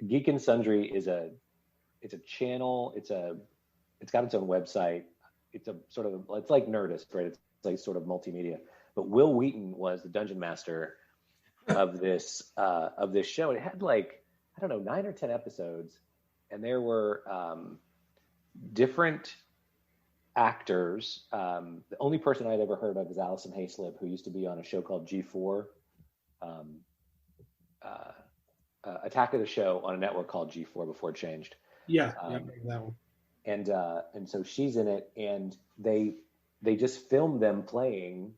Geek and Sundry. It's a channel. It's got its own website. It's like Nerdist, right? It's like sort of multimedia. But Will Wheaton was the dungeon master of this show. It had 9 or 10 episodes, and there were different actors. The only person I'd ever heard of is Allison Hayslip, who used to be on a show called G4, Attack of the Show on a network called G4 before it changed. Yeah, I remember that one. And so she's in it, and they just filmed them playing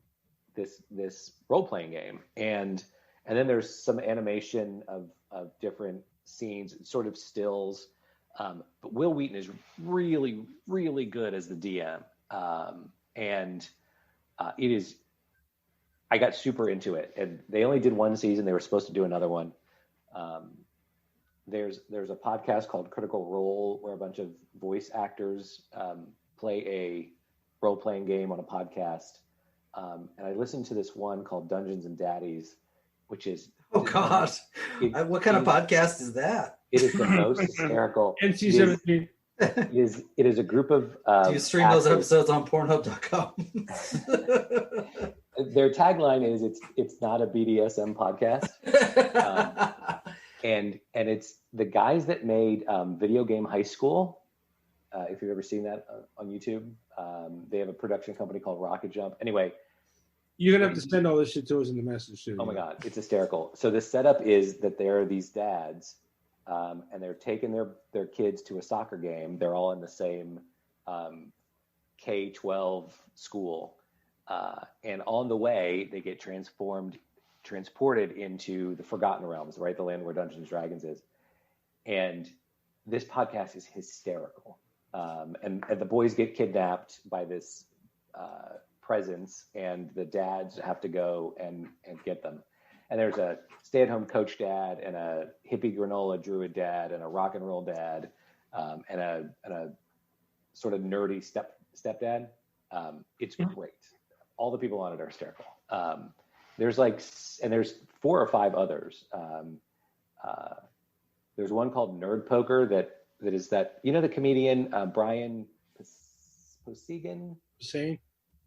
this role-playing game, and then there's some animation of different scenes, sort of stills. But Will Wheaton is really, really good as the DM. And it is, I got super into it, and they only did one season. They were supposed to do another one. There's a podcast called Critical Role where a bunch of voice actors play a role-playing game on a podcast. And I listened to this one called Dungeons and Daddies, which is... Oh, God. What kind of podcast is that? It is the most hysterical. NC-17. It is a group of... Do you stream those episodes on Pornhub.com? Their tagline is, it's not a BDSM podcast. And it's the guys that made Video Game High School. If you've ever seen that on YouTube, they have a production company called Rocket Jump. Anyway, you're gonna have to send all this shit to us in the message too. Oh my God, it's hysterical. So the setup is that there are these dads, and they're taking their kids to a soccer game. They're all in the same K-12 school, and on the way they get transported into the Forgotten Realms, right? The land where Dungeons and Dragons is. And this podcast is hysterical. And the boys get kidnapped by this presence, and the dads have to go and get them. And there's a stay-at-home coach dad, and a hippie granola druid dad, and a rock and roll dad, and a sort of nerdy stepdad. It's great. All the people on it are hysterical. There's there's 4 or 5 others. There's one called Nerd Poker that is that, the comedian Brian Posehn? Posehn?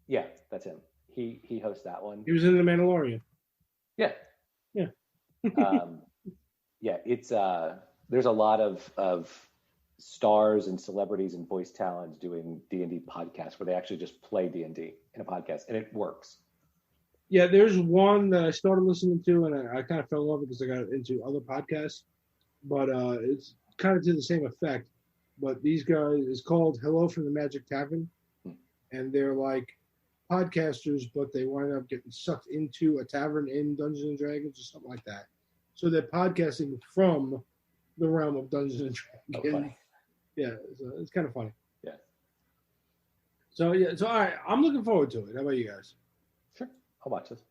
Yeah, that's him. He hosts that one. He was in The Mandalorian. Yeah. Yeah. Yeah, it's there's a lot of stars and celebrities and voice talents doing D&D podcasts where they actually just play D&D in a podcast, and it works. Yeah, there's one that I started listening to, and I kind of fell in love because I got into other podcasts, but it's kind of to the same effect. But these guys, it's called Hello from the Magic Tavern, and they're like podcasters, but they wind up getting sucked into a tavern in Dungeons and Dragons or something like that. So they're podcasting from the realm of Dungeons and So Dragons. funny. Yeah, so it's kind of funny. Yeah. So all right, I'm looking forward to it. How about you guys? Sure, I'll watch this.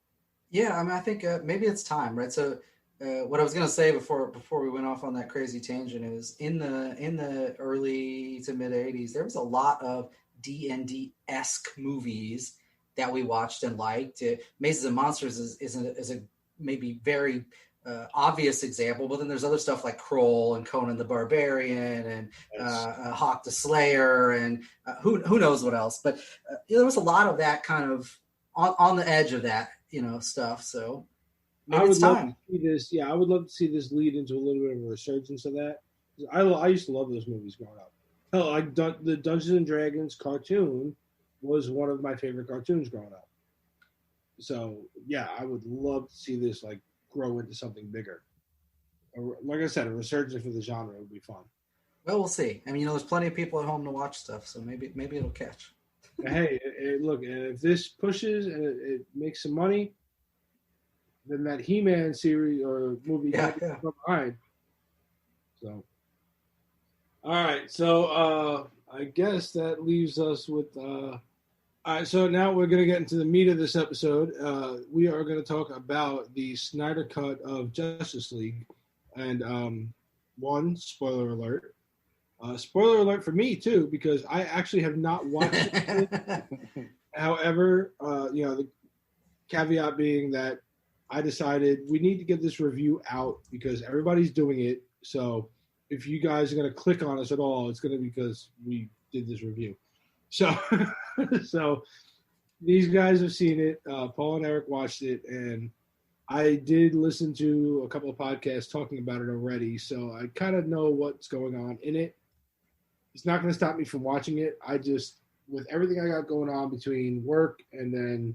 Yeah, I mean, I think maybe it's time, right? So, what I was going to say before we went off on that crazy tangent is in the early to mid '80s, there was a lot of D&D-esque movies that we watched and liked. Mazes and Monsters is a maybe very obvious example, but then there's other stuff like Kroll and Conan the Barbarian and Hawk the Slayer and who knows what else. But there was a lot of that kind of on the edge of that, stuff. So maybe it's time. Love to see this. Yeah, I would love to see this lead into a little bit of a resurgence of that. I used to love those movies growing up. Hell, the Dungeons and Dragons cartoon was one of my favorite cartoons growing up. So yeah, I would love to see this like grow into something bigger. Like I said, a resurgence for the genre would be fun. Well, we'll see. I mean, there's plenty of people at home to watch stuff, so maybe it'll catch. Hey, look, if this pushes and it makes some money, then that He-Man series or movie can come behind. So, all right. So I guess that leaves us with. All right. So now we're going to get into the meat of this episode. We are going to talk about the Snyder cut of Justice League, and one spoiler alert. Spoiler alert for me too, because I actually have not watched it. However, the caveat being that I decided we need to get this review out because everybody's doing it. So if you guys are going to click on us at all, it's going to be because we did this review. So, so these guys have seen it. Paul and Eric watched it, and I did listen to a couple of podcasts talking about it already. So I kind of know what's going on in it. It's not going to stop me from watching it. I just, with everything I got going on between work and then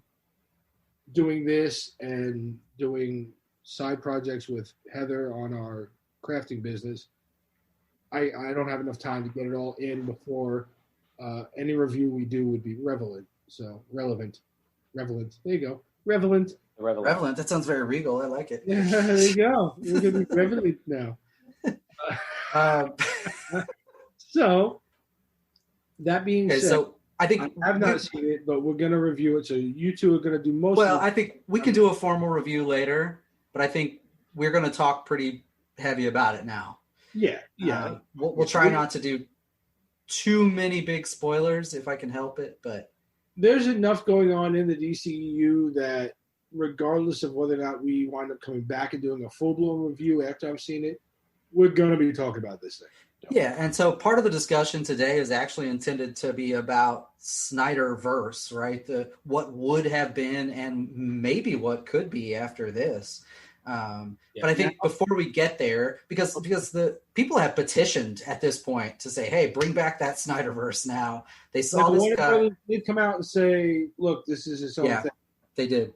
doing this and doing side projects with Heather on our crafting business, I don't have enough time to get it all in before any review we do would be relevant. So relevant. There you go. Relevant. That sounds very regal. I like it. Yeah, there you go. We're going to be relevant now. So, that being said, so I think I have not seen it, but we're going to review it. So you two are going to do most of it. Well, I think we can do a formal review later, but I think we're going to talk pretty heavy about it now. Yeah. We'll try not to do too many big spoilers if I can help it, but there's enough going on in the DCEU that regardless of whether or not we wind up coming back and doing a full-blown review after I've seen it, we're going to be talking about this thing. Yeah, and so part of the discussion today is actually intended to be about Snyderverse, right? What would have been and maybe what could be after this. But I think before we get there, because the people have petitioned at this point to say, hey, bring back that Snyderverse now. They saw this cut. They'd come out and say, look, this is its own thing. They did.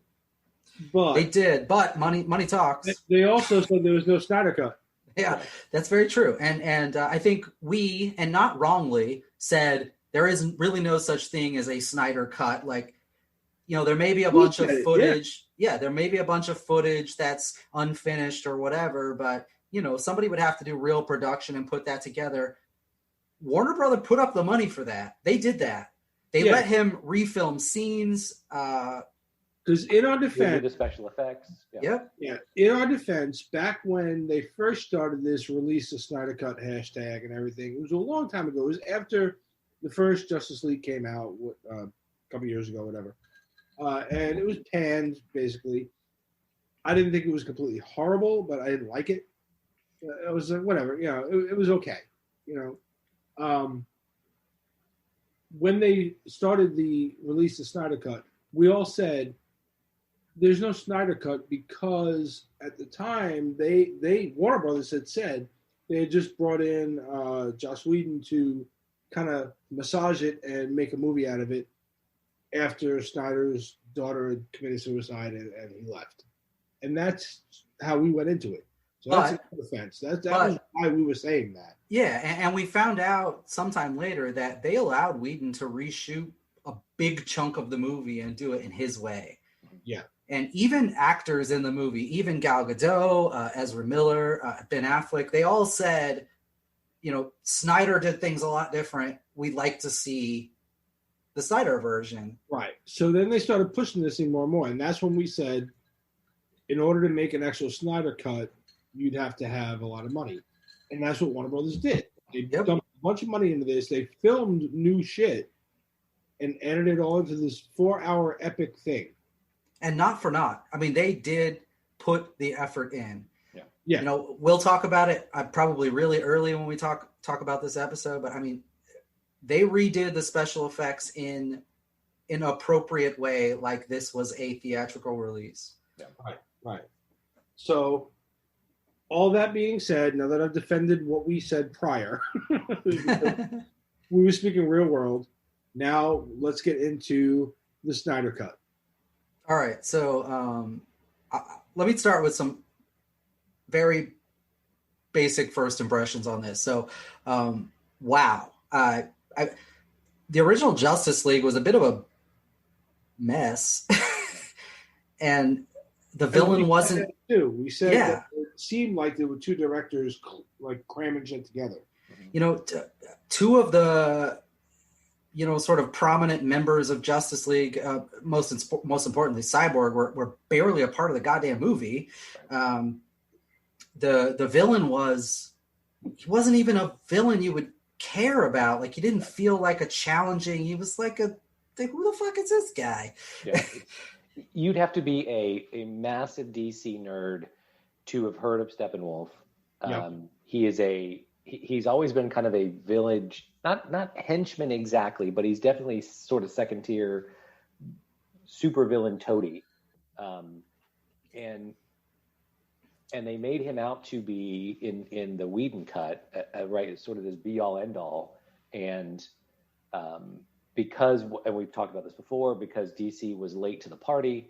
But money talks. They also said there was no Snyder cut. Yeah, that's very true. And I think we, and not wrongly, said there is really no such thing as a Snyder cut. Like, there may be a bunch of footage. Yeah, there may be a bunch of footage that's unfinished or whatever, but, somebody would have to do real production and put that together. Warner Brother put up the money for that. They did that. They let him refilm scenes. Because in our defense, the special effects. Yeah. In our defense, back when they first started this release the Snyder Cut hashtag and everything, it was a long time ago. It was after the first Justice League came out a couple years ago, whatever. And it was panned, basically. I didn't think it was completely horrible, but I didn't like it. It was whatever. It was okay. When they started the release of Snyder Cut, we all said, there's no Snyder Cut because at the time they Warner Brothers had said they had just brought in Joss Whedon to kind of massage it and make a movie out of it after Snyder's daughter had committed suicide and he left. And that's how we went into it. So that's a defense. That was why we were saying that. Yeah, and we found out sometime later that they allowed Whedon to reshoot a big chunk of the movie and do it in his way. Yeah. And even actors in the movie, even Gal Gadot, Ezra Miller, Ben Affleck, they all said, Snyder did things a lot different. We'd like to see the Snyder version. Right. So then they started pushing this thing more and more. And that's when we said, in order to make an actual Snyder cut, you'd have to have a lot of money. And that's what Warner Brothers did. They dumped a bunch of money into this. They filmed new shit and edited it all into this 4-hour epic thing. And not for naught. I mean, they did put the effort in. Yeah. We'll talk about it probably really early when we talk about this episode. But I mean, they redid the special effects in an appropriate way, like this was a theatrical release. Yeah. Right. So, all that being said, now that I've defended what we said prior, we were speaking real world. Now let's get into the Snyder Cut. All right. So let me start with some very basic first impressions on this. So, wow. The original Justice League was a bit of a mess. And the villain wasn't. We said that it seemed like there were two directors like cramming shit together. Two of the sort of prominent members of Justice League, most importantly, Cyborg, were barely a part of the goddamn movie. The villain he wasn't even a villain you would care about. Like, he didn't feel like a challenging. He was like who the fuck is this guy? Yeah. You'd have to be a massive DC nerd to have heard of Steppenwolf. He's always been kind of a village, not henchman exactly, but he's definitely sort of second tier super villain toady. And they made him out to be in the Whedon cut, right, sort of this be all end all. And and we've talked about this before, because DC was late to the party,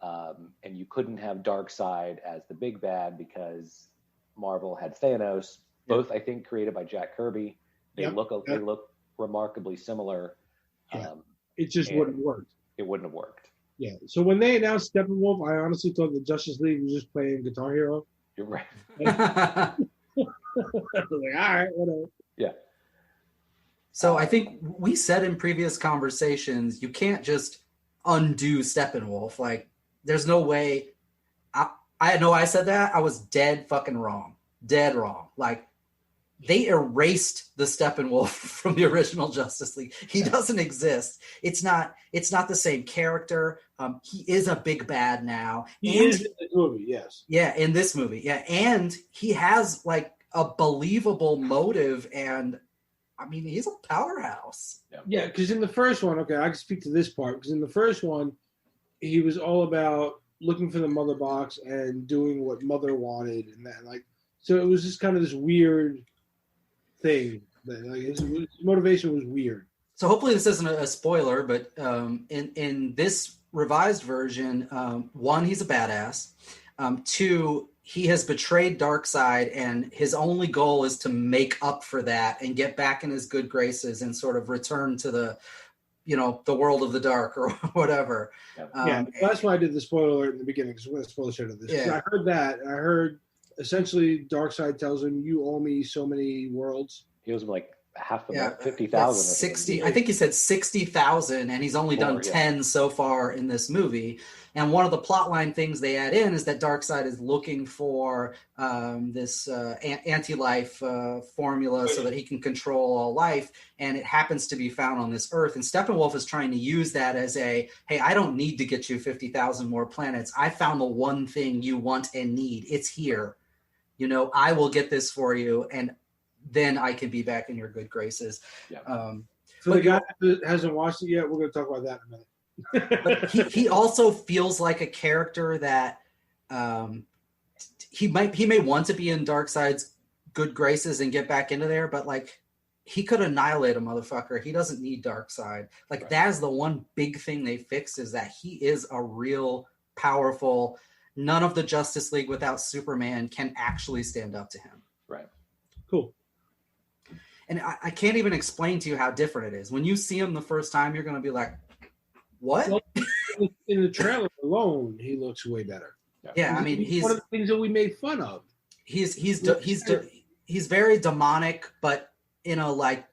and you couldn't have Darkseid as the big bad because Marvel had Thanos, both I think created by Jack Kirby. They look remarkably similar. It just wouldn't work. It wouldn't have worked. Yeah. So when they announced Steppenwolf, I honestly thought the Justice League was just playing Guitar Hero. You're right. I was like, all right, whatever. Yeah. So I think we said in previous conversations, you can't just undo Steppenwolf. Like, there's no way. I know I said that. I was dead fucking wrong. Dead wrong. Like, they erased the Steppenwolf from the original Justice League. He doesn't exist. It's not the same character. He is a big bad now. He is in the movie, yes. Yeah, in this movie. Yeah. And he has like a believable motive, and I mean, he's a powerhouse. Yeah, because in the first one, okay, I can speak to this part, because in the first one, he was all about looking for the mother box and doing what mother wanted, and that, like, so it was just kind of this weird thing. That, like, his motivation was weird. So hopefully this isn't a spoiler, but in this revised version, one, he's a badass. Two, he has betrayed Darkseid, and his only goal is to make up for that and get back in his good graces and sort of return to the world of the dark or whatever. That's why I did the spoiler alert in the beginning, because we're going to spoil the shit of this. Yeah. I heard that. I heard essentially Darkseid tells him, "You owe me so many worlds." He owes him like half of 50,000. 60. I think he said 60,000, and he's only done 10 so far in this movie. And one of the plotline things they add in is that Darkseid is looking for this anti-life formula so that he can control all life, and it happens to be found on this Earth. And Steppenwolf is trying to use that as hey, I don't need to get you 50,000 more planets. I found the one thing you want and need. It's here. I will get this for you, and then I can be back in your good graces. Yeah. For the guy that hasn't watched it yet, we're going to talk about that in a minute. But he also feels like a character that he may want to be in Darkseid's good graces and get back into there, but like, he could annihilate a motherfucker. He doesn't need Darkseid. Like, right. That is the one big thing they fixed, is that he is a real powerful. None of the Justice League without Superman can actually stand up to him. Right. Cool. And I can't even explain to you how different it is. When you see him the first time, you're going to be like, what? Well, in the trailer alone, he looks way better. Yeah, I mean, he's one of the things that we made fun of. He's very demonic, but in a like,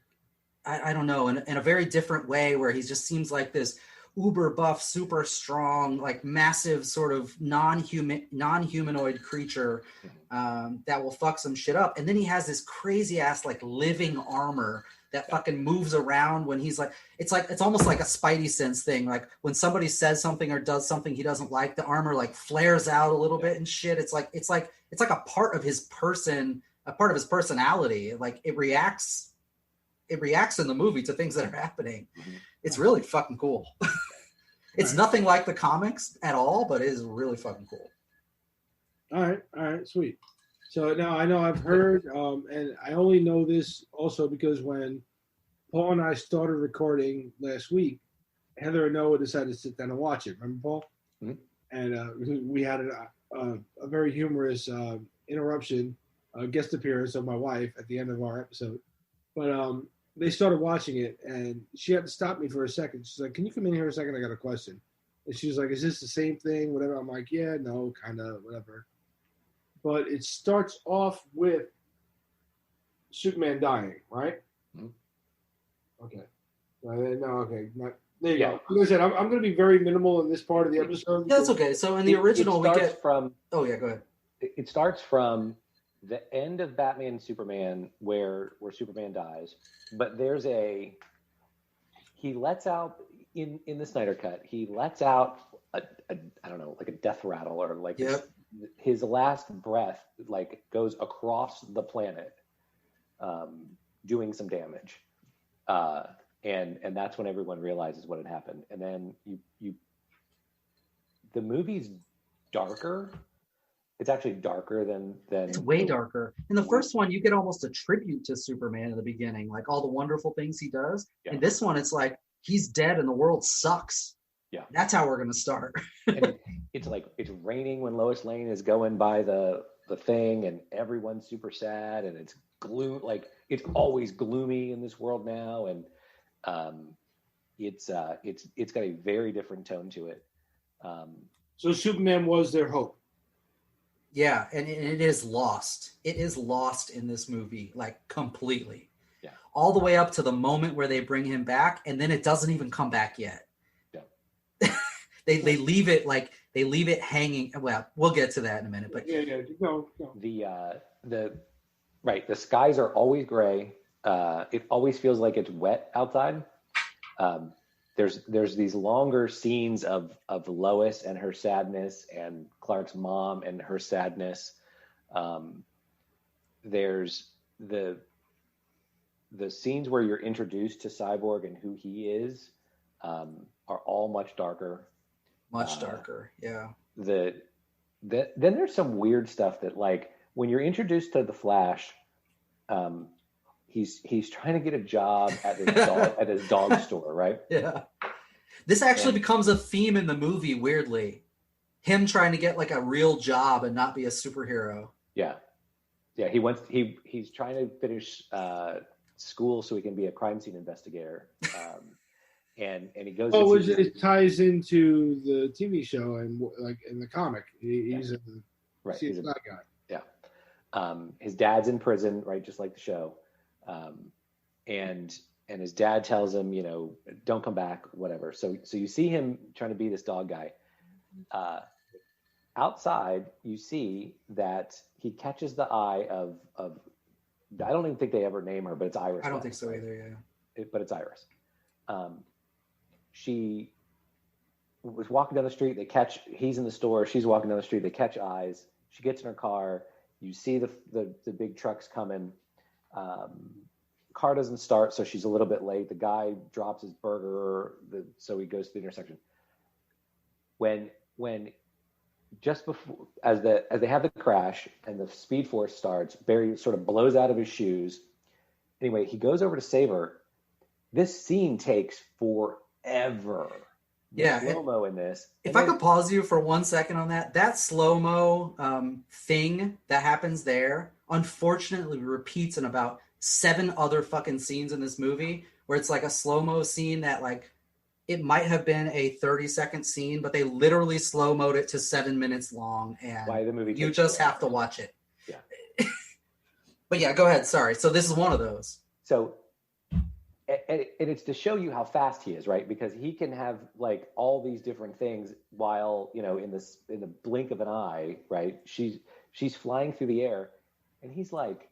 I don't know, in a very different way, where he just seems like this uber buff, super strong, like massive sort of non-humanoid creature that will fuck some shit up. And then he has this crazy ass like living armor that fucking moves around when he's like it's almost like a Spidey sense thing. Like when somebody says something or does something he doesn't like, the armor like flares out a little bit and shit. It's like a part of his person, a part of his personality. Like it reacts in the movie to things that are happening. It's really fucking cool. It's nothing like the comics at all, but it is really fucking cool. All right, sweet. So now I know I've heard, and I only know this also because when Paul and I started recording last week, Heather and Noah decided to sit down and watch it. Remember, Paul? Mm-hmm. And we had a very humorous interruption, guest appearance of my wife at the end of our episode. But they started watching it, and she had to stop me for a second. She's like, "Can you come in here a second? I got a question." And she was like, "Is this the same thing? Whatever." I'm like, "Yeah, no, kind of, whatever." But it starts off with Superman dying, right? Mm-hmm. Okay. Okay. There you go. Like I said, I'm going to be very minimal in this part of the episode. Yeah, that's okay. So in the original, we get from. Oh yeah, go ahead. It starts from the end of Batman and Superman, where Superman dies, but there's he lets out in the Snyder cut. He lets out a I don't know, like a death rattle or like. Yep. His last breath like goes across the planet, doing some damage, and that's when everyone realizes what had happened. And then the movie's darker. It's actually darker than it's way darker. In the first one, you get almost a tribute to Superman in the beginning, like all the wonderful things he does. Yeah. And this one, it's like he's dead and the world sucks. Yeah, that's how we're gonna start. And it's like it's raining when Lois Lane is going by the thing, and everyone's super sad, and it's gloom. Like it's always gloomy in this world now, and it's got a very different tone to it. So Superman was their hope. Yeah, and it is lost. It is lost in this movie, like completely. Yeah, all the way up to the moment where they bring him back, and then it doesn't even come back yet. They leave it hanging. Well, we'll get to that in a minute. But no. The skies are always gray. It always feels like it's wet outside. There's these longer scenes of Lois and her sadness, and Clark's mom and her sadness. There's the scenes where you're introduced to Cyborg and who he is are all much darker. Much darker, yeah. Then there's some weird stuff that, like, when you're introduced to the Flash, he's trying to get a job at his dog store, right? Yeah. This actually becomes a theme in the movie, weirdly. Him trying to get like a real job and not be a superhero. Yeah. Yeah, he's trying to finish school so he can be a crime scene investigator. And he goes. Oh, it ties into the TV show and like in the comic. He's a bad guy. Yeah. His dad's in prison, right, just like the show. And his dad tells him, don't come back, whatever. So you see him trying to be this dog guy. Outside, you see that he catches the eye of. I don't even think they ever name her, but it's Iris. I don't think so either. Yeah. But it's Iris. She was walking down the street. He's in the store. She's walking down the street. They catch eyes. She gets in her car. You see the big trucks coming. Car doesn't start, so she's a little bit late. The guy drops his burger, so he goes to the intersection. When just before, as they have the crash and the Speed Force starts, Barry sort of blows out of his shoes. Anyway, he goes over to save her. This scene takes forever. Yeah, slow-mo in this. If I could pause you for 1 second on that slow-mo thing that happens there, unfortunately repeats in about 7 other fucking scenes in this movie, where it's like a slow-mo scene that like it might have been a 30-second scene, but they literally slow-moed it to 7 minutes long, and Why the movie you just have to watch it. Yeah. But yeah, go ahead. Sorry. So this is one of those. So, and it's to show you how fast he is, right? Because he can have like all these different things while, you know, in the blink of an eye, right? She's flying through the air, and he's like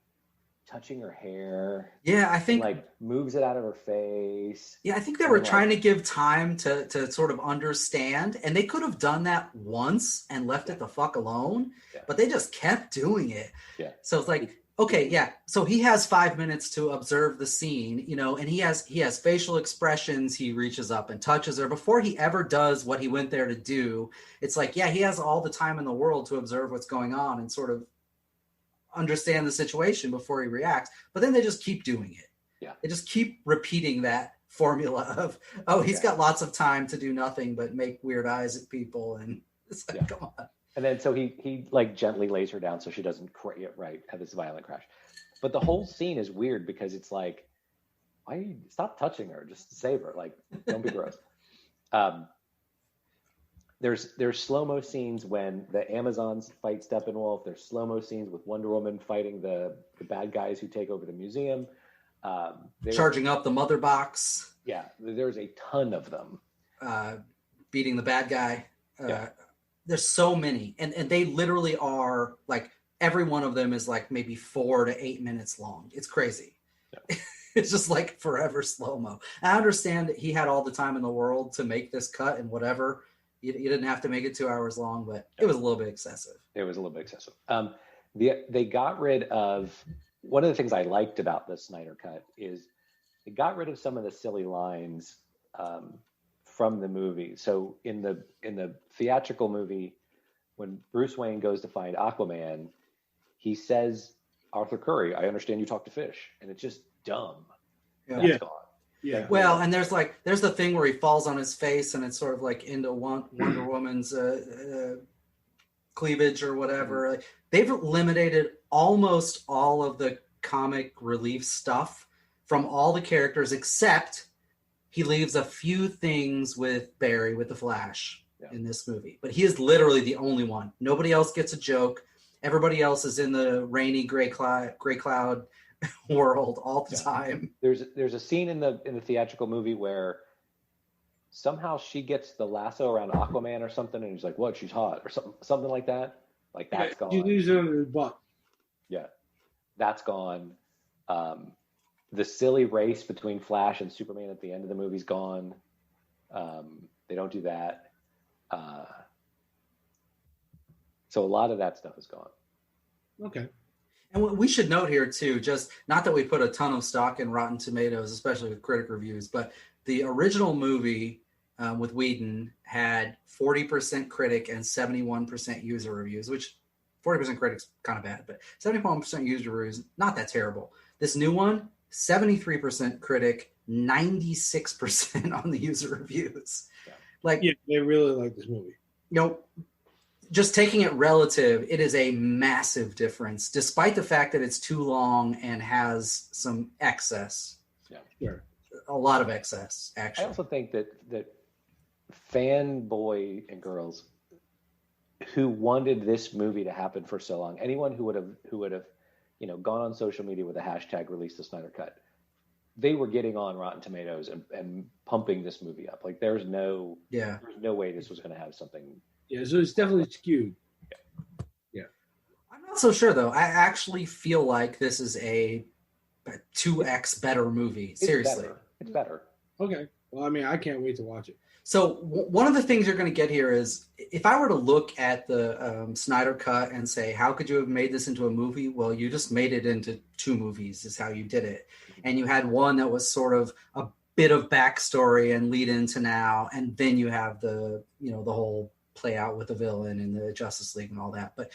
touching her hair. Yeah, I think like moves it out of her face. Yeah, I think they were trying to give time to sort of understand, and they could have done that once and left it the fuck alone, but they just kept doing it. Yeah. So it's like, okay, yeah. So he has 5 minutes to observe the scene, you know, and he has facial expressions. He reaches up and touches her before he ever does what he went there to do. It's like, yeah, he has all the time in the world to observe what's going on and sort of understand the situation before he reacts. But then they just keep doing it. Yeah. They just keep repeating that formula of, oh, he's got lots of time to do nothing but make weird eyes at people. And it's like, come on. And then so he like gently lays her down so she doesn't have this violent crash. But the whole scene is weird because it's like, why are you stop touching her? Just save her. Like, don't be gross. There's slow-mo scenes when the Amazons fight Steppenwolf. There's slow-mo scenes with Wonder Woman fighting the bad guys who take over the museum. Charging up the mother box. Yeah, there's a ton of them. Beating the bad guy. There's so many. And they literally are like, every one of them is like maybe 4 to 8 minutes long. It's crazy. Yeah. It's just like forever slow-mo. I understand that he had all the time in the world to make this cut and whatever. You didn't have to make it 2 hours long, but it was a little bit excessive. It was a little bit excessive. They got rid of, one of the things I liked about the Snyder cut is they got rid of some of the silly lines from the movie. So in the theatrical movie, when Bruce Wayne goes to find Aquaman, he says, "Arthur Curry, I understand you talk to fish," and it's just dumb. That's gone. Yeah. Well, and there's the thing where he falls on his face, and it's sort of like into Wonder Woman's cleavage or whatever. Like, they've eliminated almost all of the comic relief stuff from all the characters, except he leaves a few things with Barry, with the Flash in this movie. But he is literally the only one. Nobody else gets a joke. Everybody else is in the rainy gray cloud world all the time. There's a scene in the theatrical movie where somehow she gets the lasso around Aquaman or something, and he's like, "What? She's hot," or something like that. Like, that's gone. She leaves it under his butt. Yeah, that's gone. The silly race between Flash and Superman at the end of the movie's gone. They don't do that. So a lot of that stuff is gone. Okay. And what we should note here too, just not that we put a ton of stock in Rotten Tomatoes, especially with critic reviews, but the original movie with Whedon had 40% critic and 71% user reviews, which 40% critics kind of bad, but 71% user reviews, not that terrible. This new one, 73% critic, 96% on the user reviews. Yeah, they really like this movie. You know, just taking it relative, it is a massive difference, despite the fact that it's too long and has some excess. Yeah, sure. A lot of excess, actually. I also think that fanboy and girls who wanted this movie to happen for so long, anyone who would have, gone on social media with a hashtag release the Snyder Cut, they were getting on Rotten Tomatoes and pumping this movie up. Like, there's no way this was going to have something. Yeah, so it's definitely skewed. Yeah. I'm not so sure, though. I actually feel like this is a 2x better movie. Seriously. It's better. Okay. Well, I mean, I can't wait to watch it. So one of the things you're going to get here is, if I were to look at the Snyder Cut and say, how could you have made this into a movie? Well, you just made it into 2 movies is how you did it. And you had one that was sort of a bit of backstory and lead into now. And then you have the whole play out with the villain and the Justice League and all that. But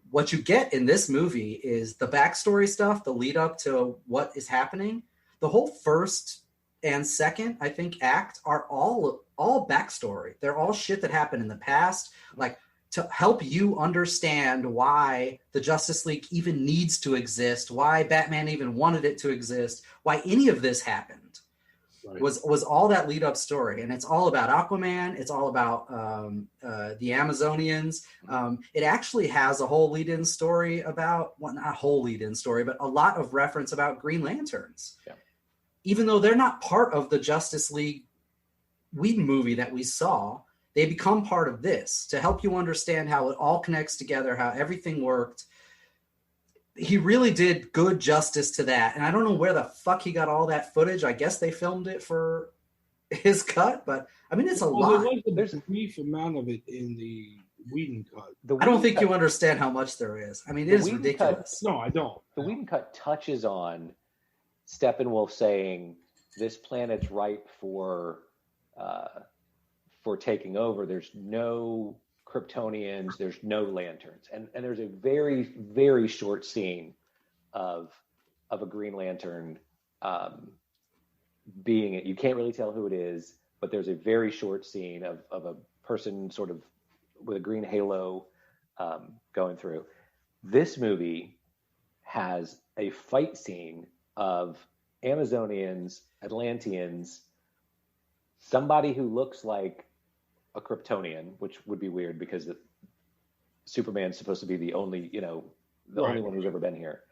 what you get in this movie is the backstory stuff, the lead up to what is happening. The whole first and second, I think, act are all backstory. They're all shit that happened in the past, like to help you understand why the Justice League even needs to exist, why Batman even wanted it to exist, why any of this happened. was all that lead up story, and it's all about Aquaman. It's all about the Amazonians. It actually has a whole lead in story about, well, not a whole lead in story, but a lot of reference about Green Lanterns. Yeah. Even though they're not part of the Justice League Whedon movie that we saw, they become part of this to help you understand how it all connects together, how everything worked. He really did good justice to that. And I don't know where the fuck he got all that footage. I guess they filmed it for his cut, but I mean, it's a lot. There's a brief amount of it in the Whedon cut. I don't think you understand how much there is. I mean, it is ridiculous. No, I don't. The Whedon cut touches on Steppenwolf saying this planet's ripe for taking over. There's no Kryptonians, there's no lanterns, and there's a very, very short scene of a Green Lantern being it. You can't really tell who it is, but there's a very short scene of a person sort of with a green halo going through. This movie has a fight scene of Amazonians, Atlanteans, somebody who looks like a Kryptonian, which would be weird because Superman's supposed to be the only, only one who's ever been here.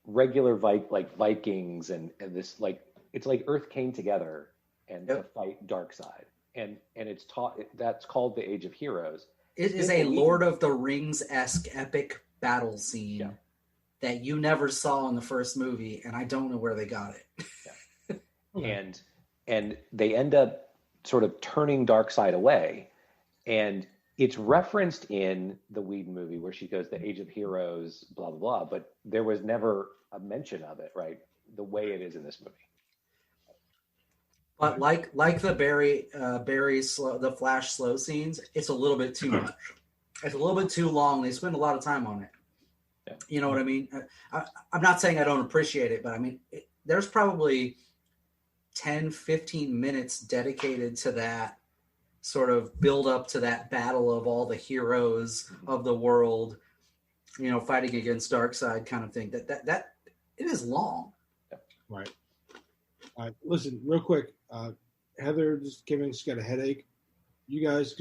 Regular Vikings and this, like, it's like Earth came together and to fight Darkseid. And it's that's called the Age of Heroes. It is a Lord of the Rings-esque epic battle scene that you never saw in the first movie, and I don't know where they got it. Yeah. And they end up sort of turning Darkseid away. And it's referenced in the Whedon movie where she goes, the Age of Heroes, blah, blah, blah. But there was never a mention of it, right? The way it is in this movie. But like the the Flash slow scenes, it's a little bit too much. It's a little bit too long. They spend a lot of time on it. Yeah. You know what I mean? I'm not saying I don't appreciate it, but I mean, there's probably 10, 15 minutes dedicated to that sort of build up to that battle of all the heroes of the world, fighting against Darkseid kind of thing. That it is long. Right. All right. Listen, real quick. Heather just came in. She's got a headache. You guys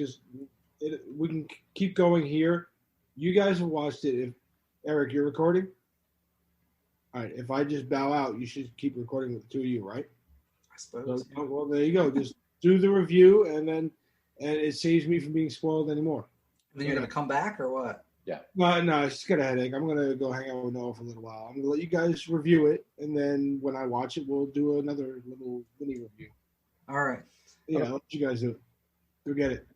we can keep going here. You guys have watched it. If Eric, you're recording? All right. If I just bow out, you should keep recording with the two of you, right? I suppose. So, well, there you go. Just do the review, and it saves me from being spoiled anymore. And then you're going to come back, or what? Yeah. No, she's got a headache. I'm going to go hang out with Noah for a little while. I'm going to let you guys review it, and then when I watch it, we'll do another little mini review. All right. Yeah, I'll let you guys do it. Go get it.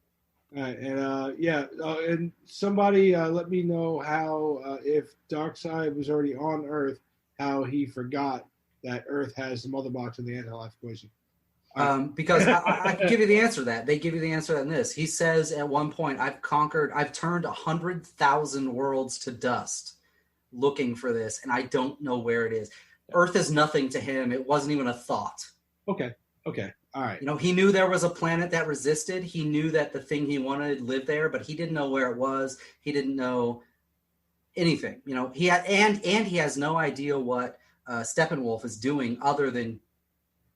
All right, and and somebody let me know how if Darkseid was already on Earth, how he forgot that Earth has the mother box in the anti-life equation. Because I can give you the answer to that. They give you the answer to this. He says at one point, I've turned 100,000 worlds to dust looking for this, and I don't know where it is. Earth is nothing to him. It wasn't even a thought. Okay. All right. He knew there was a planet that resisted. He knew that the thing he wanted lived there, but he didn't know where it was. He didn't know anything. He had, and he has no idea what Steppenwolf is doing other than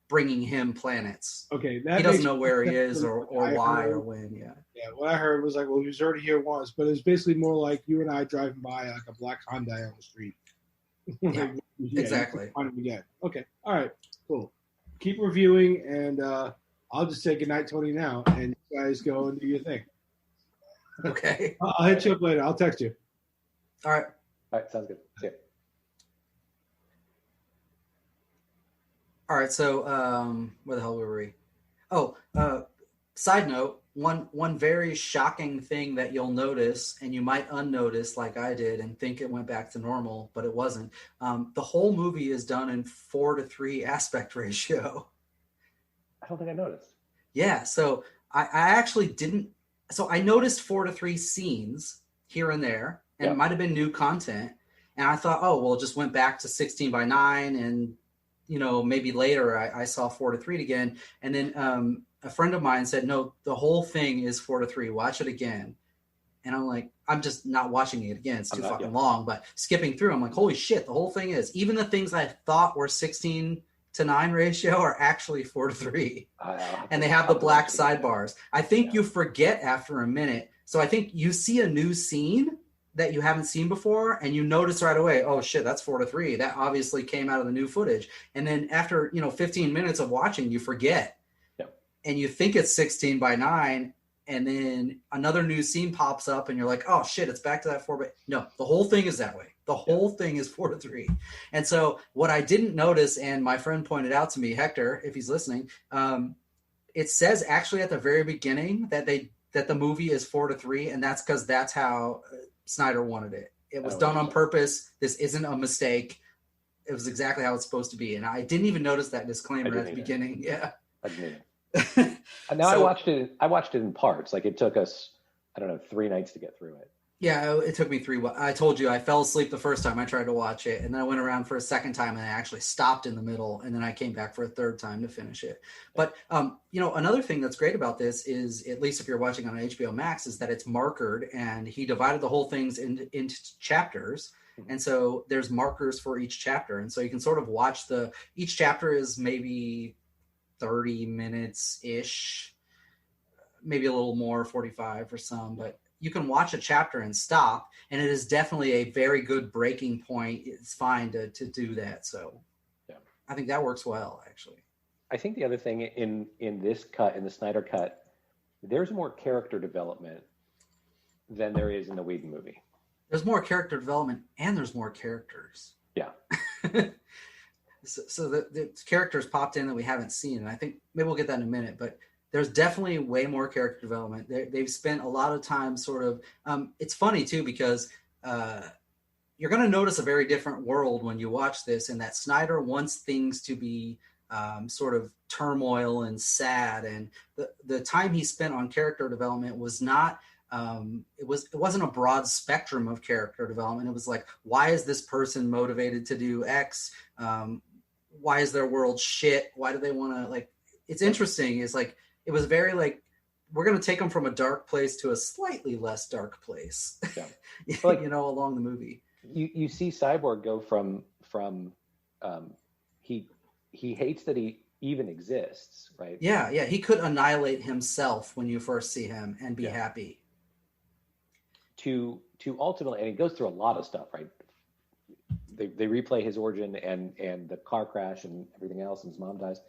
bringing him planets. Okay, he doesn't know where he is or why or when. Yeah. What I heard was like, well, he was already here once, but it's basically more like you and I driving by like a black Hyundai on the street. Yeah, exactly. Find him again. Okay. All right. Cool. Keep reviewing, and I'll just say goodnight, Tony. Now, and you guys go and do your thing. Okay. I'll hit you up later. I'll text you. All right. All right. Sounds good. See ya. All right, so where the hell were we? Oh, side note, one very shocking thing that you'll notice, and you might unnotice like I did and think it went back to normal, but it wasn't. The whole movie is done in 4:3 aspect ratio. I don't think I noticed. Yeah, so I actually didn't. So I noticed 4:3 scenes here and there, and it might have been new content. And I thought, oh, well, it just went back to 16:9 and maybe later I saw 4:3 again. And then a friend of mine said, no, the whole thing is 4:3. Watch it again. And I'm like, I'm just not watching it again. It's too fucking long. But skipping through, I'm like, holy shit, the whole thing is, even the things I thought were 16:9 ratio are actually 4:3. And they have the black sidebars. I think you forget after a minute. So I think you see a new scene that you haven't seen before, and you notice right away, oh shit, that's 4:3. That obviously came out of the new footage. And then after 15 minutes of watching, you forget. Yep. And you think it's 16:9, and then another new scene pops up, and you're like, oh shit, it's back to that 4. But no, the whole thing is that way. The whole thing is 4:3. And so what I didn't notice, and my friend pointed out to me, Hector, if he's listening, it says actually at the very beginning that the movie is 4:3, and that's because that's how Snyder wanted it. It was done on purpose. This isn't a mistake. It was exactly how it's supposed to be. And I didn't even notice that disclaimer at the beginning. Yeah. I didn't. And now I watched it in parts. Like, it took us, 3 nights to get through it. Yeah, it took me 3. I told you I fell asleep the first time I tried to watch it, and then I went around for a second time, and I actually stopped in the middle, and then I came back for a third time to finish it. But another thing that's great about this is, at least if you're watching on HBO Max, is that it's markered, and he divided the whole things into chapters, and so there's markers for each chapter, and so you can sort of watch each chapter is maybe 30 minutes ish, maybe a little more, 45 for some, but you can watch a chapter and stop, and it is definitely a very good breaking point. It's fine to do that. So I think that works well, actually. I think the other thing in this cut, in the Snyder cut, there's more character development than there is in the Whedon movie. There's more character development, and there's more characters. Yeah. So the characters popped in that we haven't seen, and I think maybe we'll get that in a minute, but there's definitely way more character development. They've spent a lot of time sort of, it's funny too, because you're going to notice a very different world when you watch this, and that Snyder wants things to be sort of turmoil and sad. And the time he spent on character development was not, it wasn't a broad spectrum of character development. It was like, why is this person motivated to do X? Why is their world shit? Why do they want to, like, it's interesting. It's like, it was very like, we're going to take them from a dark place to a slightly less dark place, along the movie. You see Cyborg go from he hates that he even exists, right? Yeah. He could annihilate himself when you first see him and be happy. To ultimately, and he goes through a lot of stuff, right? They replay his origin and the car crash and everything else, and his mom dies.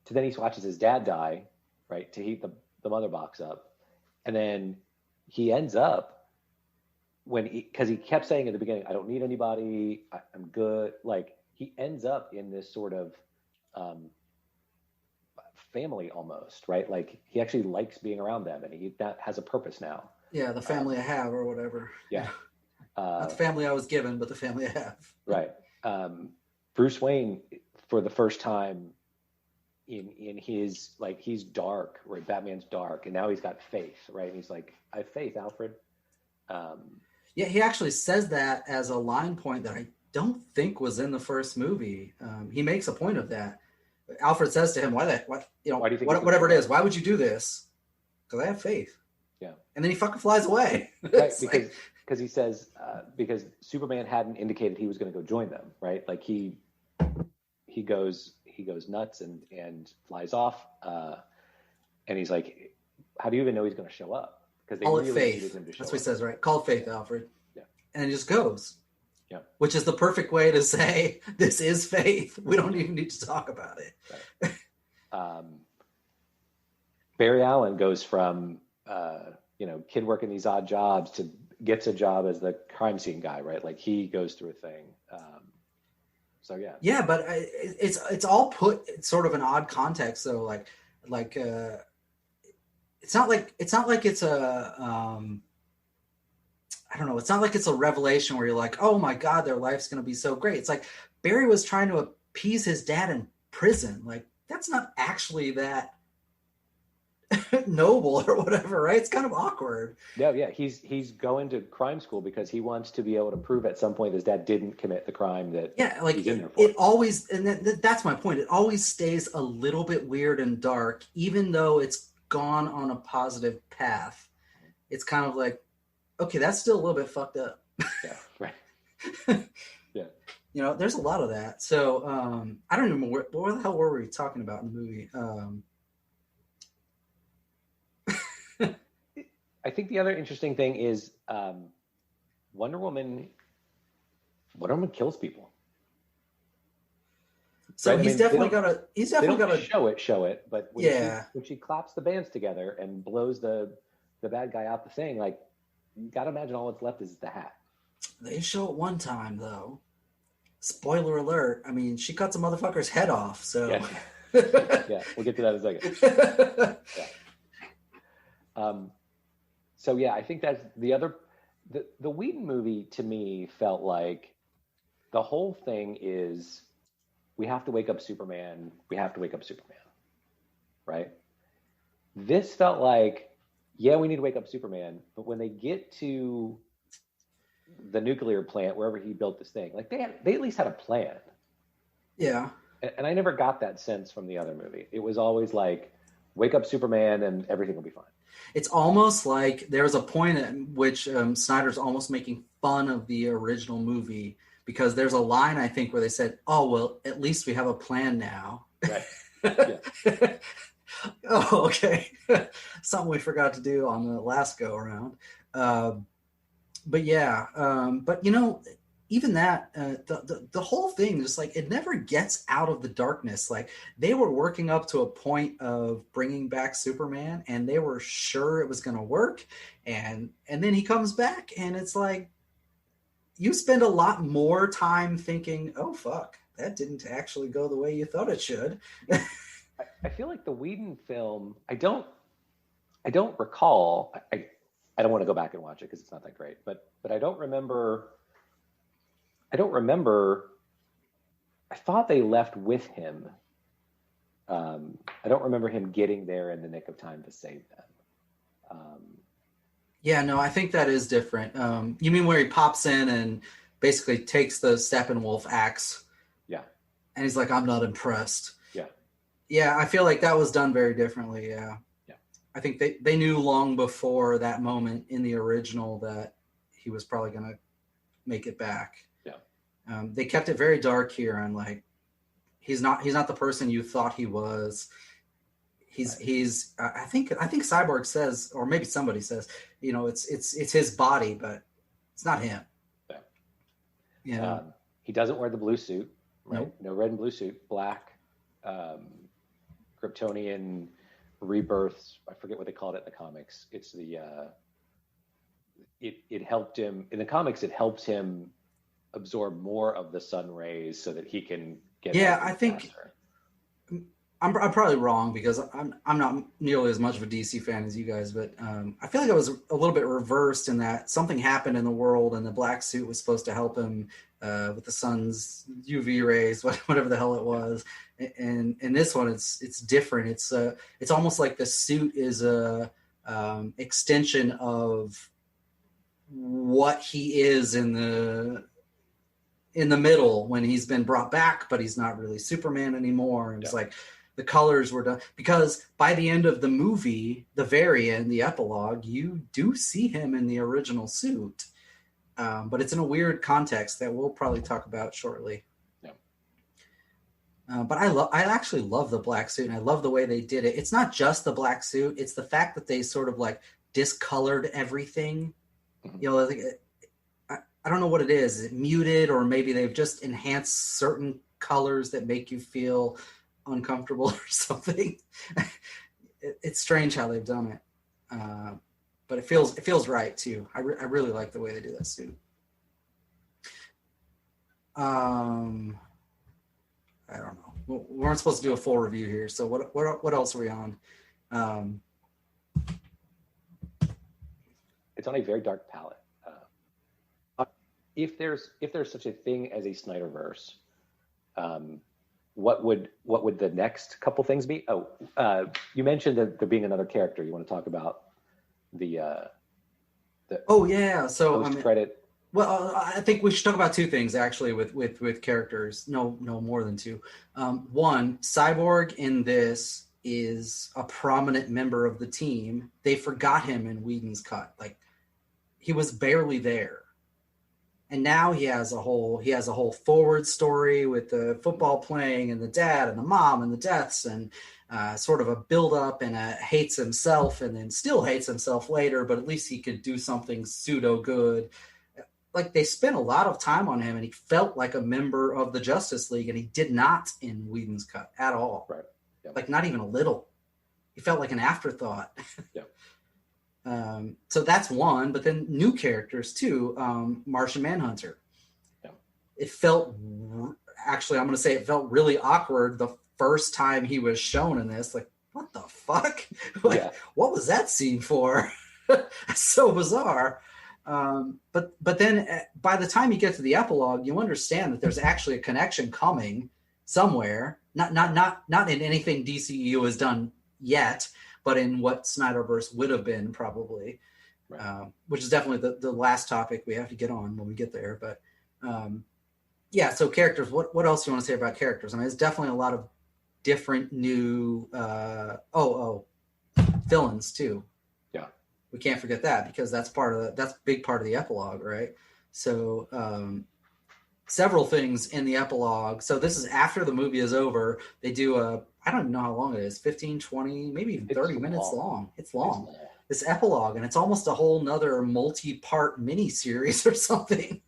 To then he watches his dad die, right, to heat the mother box up. And then he ends up, because he kept saying at the beginning, I don't need anybody, I'm good. Like, he ends up in this sort of family almost, right? Like, he actually likes being around them, and that has a purpose now. Yeah, the family I have, or whatever. Yeah. Not the family I was given, but the family I have. Right. Bruce Wayne, for the first time, in his, like, he's dark, right? Batman's dark, and now he's got faith, right? And he's like, I have faith, Alfred. Yeah, he actually says that as a line point that I don't think was in the first movie. He makes a point of that. Alfred says to him, why do you think whatever it is, why would you do this? Because I have faith. Yeah. And then he fucking flies away. Right, because he says, because Superman hadn't indicated he was going to go join them, right? Like, he goes nuts and flies off, and he's like, how do you even know he's going to show up? Because call it faith. That's what he says, right? Call it faith, Alfred. Yeah. And it just goes. Yeah. Which is the perfect way to say this is faith. We don't even need to talk about it. Right. Barry Allen goes from kid working these odd jobs to gets a job as the crime scene guy, right? Like, he goes through a thing. So yeah. Yeah, but it's all put in sort of an odd context. So like it's not like it's a I don't know. It's not like it's a revelation where you're like, oh my God, their life's going to be so great. It's like Barry was trying to appease his dad in prison. Like, that's not actually that noble or whatever, right? It's kind of awkward. Yeah. He's going to crime school because he wants to be able to prove at some point his dad didn't commit the crime that he's in there for. It always, and that's my point. It always stays a little bit weird and dark, even though it's gone on a positive path. It's kind of like, okay, that's still a little bit fucked up. Yeah, right. Yeah. You know, there's a lot of that. So I don't even know what the hell were we talking about in the movie? I think the other interesting thing is Wonder Woman kills people. So right? he's definitely got to show it, but when she claps the bands together and blows the bad guy out the thing, like, you got to imagine all that's left is the hat. They show it one time though. Spoiler alert. I mean, she cuts a motherfucker's head off. So yeah, yeah, we'll get to that in a second. Yeah. So yeah, I think that's the other. The Whedon movie to me felt like the whole thing is we have to wake up Superman. We have to wake up Superman, right? This felt like, yeah, we need to wake up Superman, but when they get to the nuclear plant, wherever he built this thing, like they at least had a plan. Yeah. And I never got that sense from the other movie. It was always like, wake up Superman and everything will be fine. It's almost like there's a point at which Snyder's almost making fun of the original movie, because there's a line, I think, where they said, oh, well, at least we have a plan now. Right. Yeah. Oh, okay. Something we forgot to do on the last go around. But yeah, but you know, even that, the whole thing, just like, it never gets out of the darkness. Like, they were working up to a point of bringing back Superman, and they were sure it was going to work. And then he comes back, and it's like, you spend a lot more time thinking, oh, fuck, that didn't actually go the way you thought it should. I feel like the Whedon film, I don't recall, I don't want to go back and watch it because it's not that great, but I don't remember, I thought they left with him. I don't remember him getting there in the nick of time to save them. Yeah, no, I think that is different. You mean where he pops in and basically takes the Steppenwolf axe? Yeah. And he's like, I'm not impressed. Yeah. Yeah, I feel like that was done very differently, yeah. Yeah. I think they knew long before that moment in the original that he was probably going to make it back. Yeah. They kept it very dark here, and like, he's not the person you thought he was. He's I think Cyborg says, or maybe somebody says, you know, it's his body, but it's not him. Yeah. Yeah. He doesn't wear the blue suit, right? Nope. No red and blue suit, black. Kryptonian rebirths. I forget what they called it in the comics. It's the it helped him in the comics. It helps him absorb more of the sun rays so that he can get. Yeah, I think faster. I'm probably wrong, because I'm not nearly as much of a DC fan as you guys, but I feel like I was a little bit reversed in that something happened in the world and the black suit was supposed to help him with the sun's UV rays, whatever the hell it was. And in this one, it's different. It's almost like the suit is a extension of what he is in the middle when he's been brought back, but he's not really Superman anymore. And it's like, the colors were done, because by the end of the movie, the very end, the epilogue, you do see him in the original suit. But it's in a weird context that we'll probably talk about shortly. Yeah. But I actually love the black suit, and I love the way they did it. It's not just the black suit. It's the fact that they sort of like discolored everything. Mm-hmm. You know, like, I don't know what it is. Is it muted, or maybe they've just enhanced certain colors that make you feel uncomfortable or something. It's strange how they've done it, but it feels right too. I really like the way they do that suit. I don't know. We weren't supposed to do a full review here, so what else are we on? It's on a very dark palette. If there's such a thing as a Snyderverse, what would the next couple things be? Oh, you mentioned that there being another character. You want to talk about the oh yeah, so post-credit. Well, I think we should talk about two things actually with characters. No more than two. One, Cyborg in this is a prominent member of the team. They forgot him in Whedon's cut. Like, he was barely there. And now he has a whole forward story with the football playing and the dad and the mom and the deaths and sort of a build up and hates himself and then still hates himself later, but at least he could do something pseudo good. Like they spent a lot of time on him and he felt like a member of the Justice League, and he did not in Whedon's cut at all. Right. Yep. Like not even a little. He felt like an afterthought. Yeah. So that's one, but then new characters too. Martian Manhunter. Yeah. It felt, actually, I'm going to say it felt really awkward the first time he was shown in this. Like, what the fuck? Like, what was that scene for? So bizarre. But then by the time you get to the epilogue, you understand that there's actually a connection coming somewhere. Not in anything DCEU has done yet, but in what Snyderverse would have been probably, right. Which is definitely the last topic we have to get on when we get there. But yeah, so characters, what else do you want to say about characters? I mean, it's definitely a lot of different new, villains too. Yeah. We can't forget that because that's a big part of the epilogue, right? So several things in the epilogue. So this is after the movie is over. They do I don't even know how long it is, 15, 20, maybe even 30 minutes long. It's long. This epilogue, and it's almost a whole nother multi-part mini-series or something.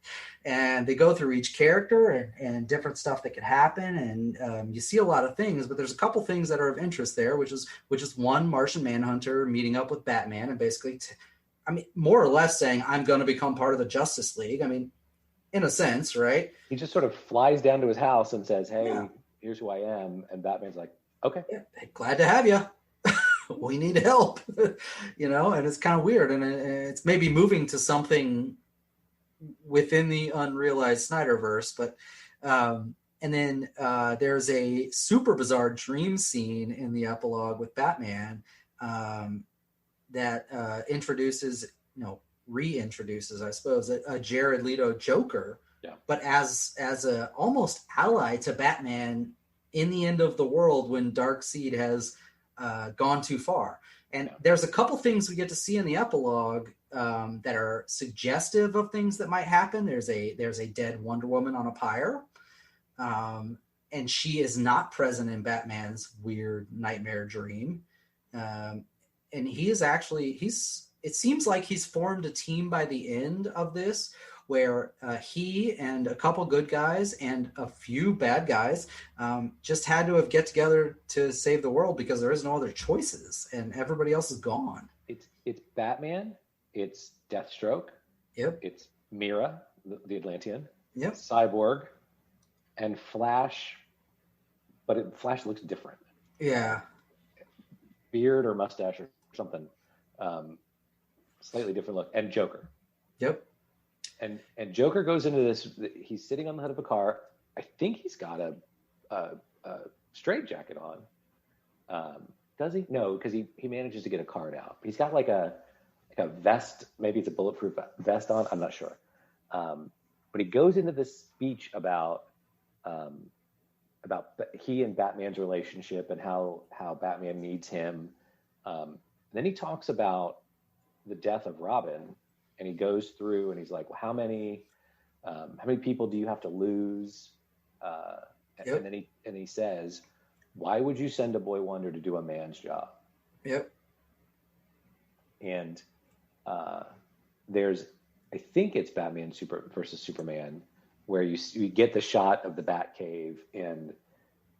And they go through each character and different stuff that could happen. And you see a lot of things, but there's a couple things that are of interest there, which is one, Martian Manhunter meeting up with Batman and basically, more or less saying, I'm going to become part of the Justice League. I mean, in a sense, right? He just sort of flies down to his house and says, hey, here's who I am. And Batman's like, okay. Yeah, glad to have you. We need help, and it's kind of weird. And it's maybe moving to something within the unrealized Snyderverse. But, and then there's a super bizarre dream scene in the epilogue with Batman that reintroduces, I suppose, a Jared Leto Joker, but as a almost ally to Batman in the end of the world when Darkseid has gone too far. And there's a couple things we get to see in the epilogue that are suggestive of things that might happen. There's a dead Wonder Woman on a pyre, and she is not present in Batman's weird nightmare dream. And he is actually it seems like he's formed a team by the end of this where he and a couple good guys and a few bad guys just had to get together to save the world because there is no other choices and everybody else is gone. It's Batman, it's Deathstroke, it's Mira, the Atlantean, Cyborg, and Flash, but Flash looks different. Yeah. Beard or mustache or something. Slightly different look. And Joker. Yep. And Joker goes into this. He's sitting on the hood of a car. I think he's got a straitjacket on. Does he? No, because he manages to get a card out. He's got like a vest. Maybe it's a bulletproof vest on. I'm not sure. But he goes into this speech about he and Batman's relationship and how Batman needs him. Then he talks about the death of Robin. And he goes through and he's like, well, how many people do you have to lose? And then he says, why would you send a boy wonder to do a man's job? Yep. And there's, I think it's Batman versus Superman, where you get the shot of the Batcave and